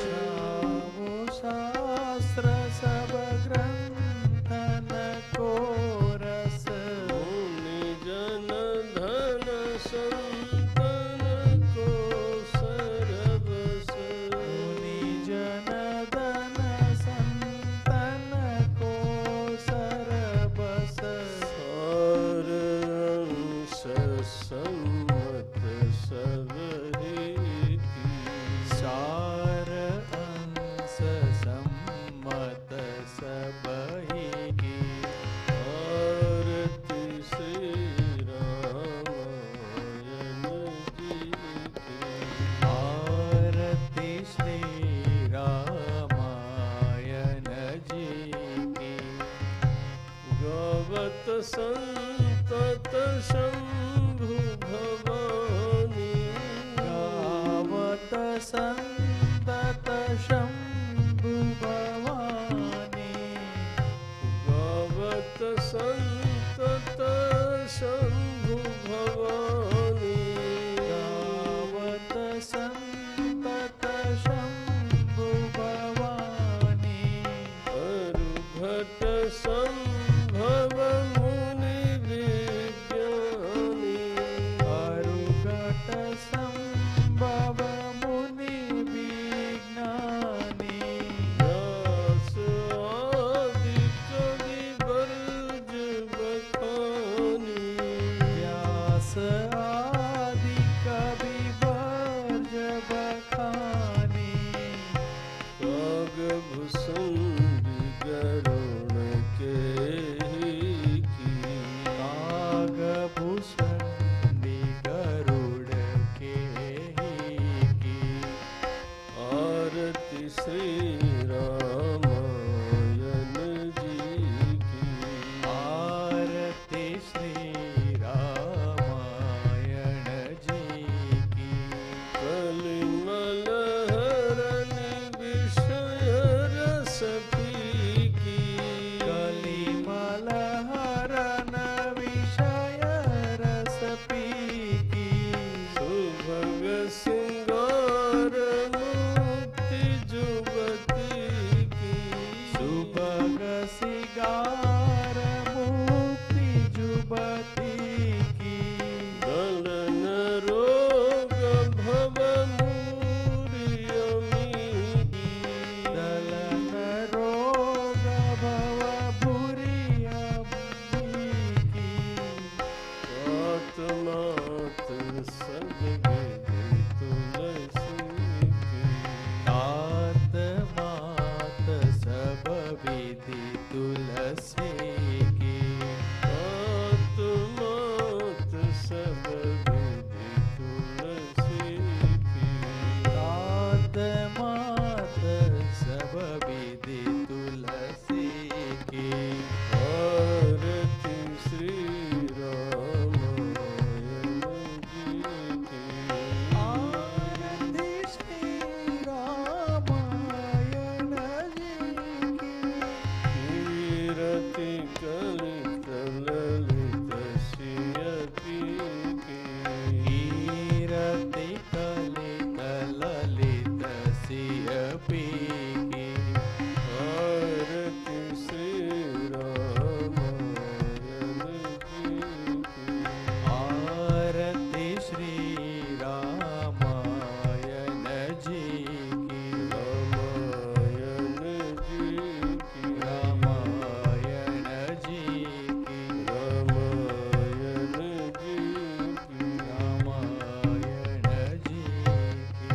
छावो शास्त्र सब ग्रंथन को रस, मुनि जन धन संतन को सरबस, मुनि जन धन संतन को सरबस, सार अंश सम्मत सबहि की, सार अंश सम्मत सबहि की, आरती श्री रामायण जी की, आरती श्री रामायण जी की, गावत संतत शंभु भवानी, गावत संतत शंभु भवानी, गावत संतत भुसुंडी गरुण के ही की। कागभूषुंडी गरुड़ के ही की। आरती श्री रामायण जी की। आरती श्री रामायण जी की। कलिमल हरनि विषय रस पीकी। कलिमल हरन विषय रस पीकी। सुभग सिंगार मुक्ति जुगति की। सुभग सिगार मुक्ति जुबती की। दलन रोग भव मूर्यमी की। दलन रोग भव भूरिया की। मात मात सब विधि तुलसी की। तात मात सब विधि तुलसी की। मात मात सब विधि तुलसी की। तात मात सब विधि तुलसी की। आरती श्री रामायण जी की। आरती श्री रामायण जी की। कीरति कलित ललित सिय पीकी। कीरति कलित ललित सिय पीकी। आरती श्री रामायण जी की। आरती श्री रामायण जी की। रामायण जी की। रामायण जी की। रामायण जी की। रामायण जी की।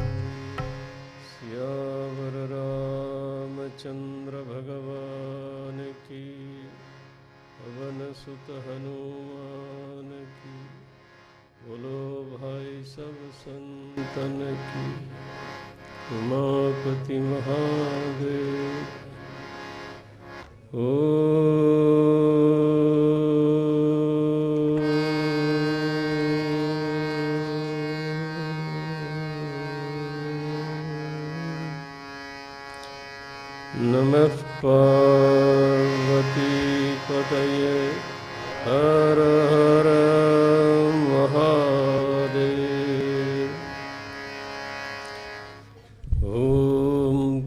सियावर रामचंद्र भगवान की। पवन सुत हनुमान की। बोलो भाई सब संतन की। उमापति महादेव। नमः पार्वती पतये हर हर महादेव। ॐ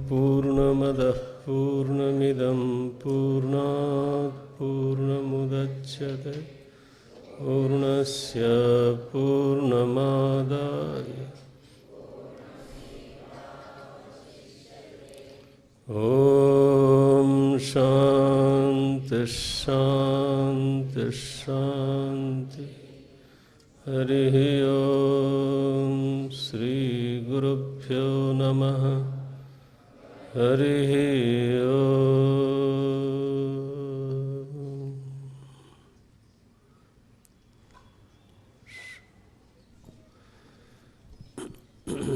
पूर्णमदः पूर्णमिदं पूर्णात् पूर्णमुदच्यते पूर्णस्य पूर्णमादाय ॐ शान्ति शान्ति शान्ति। हरिः ॐ श्रीगुरुभ्यो नमः। हरिः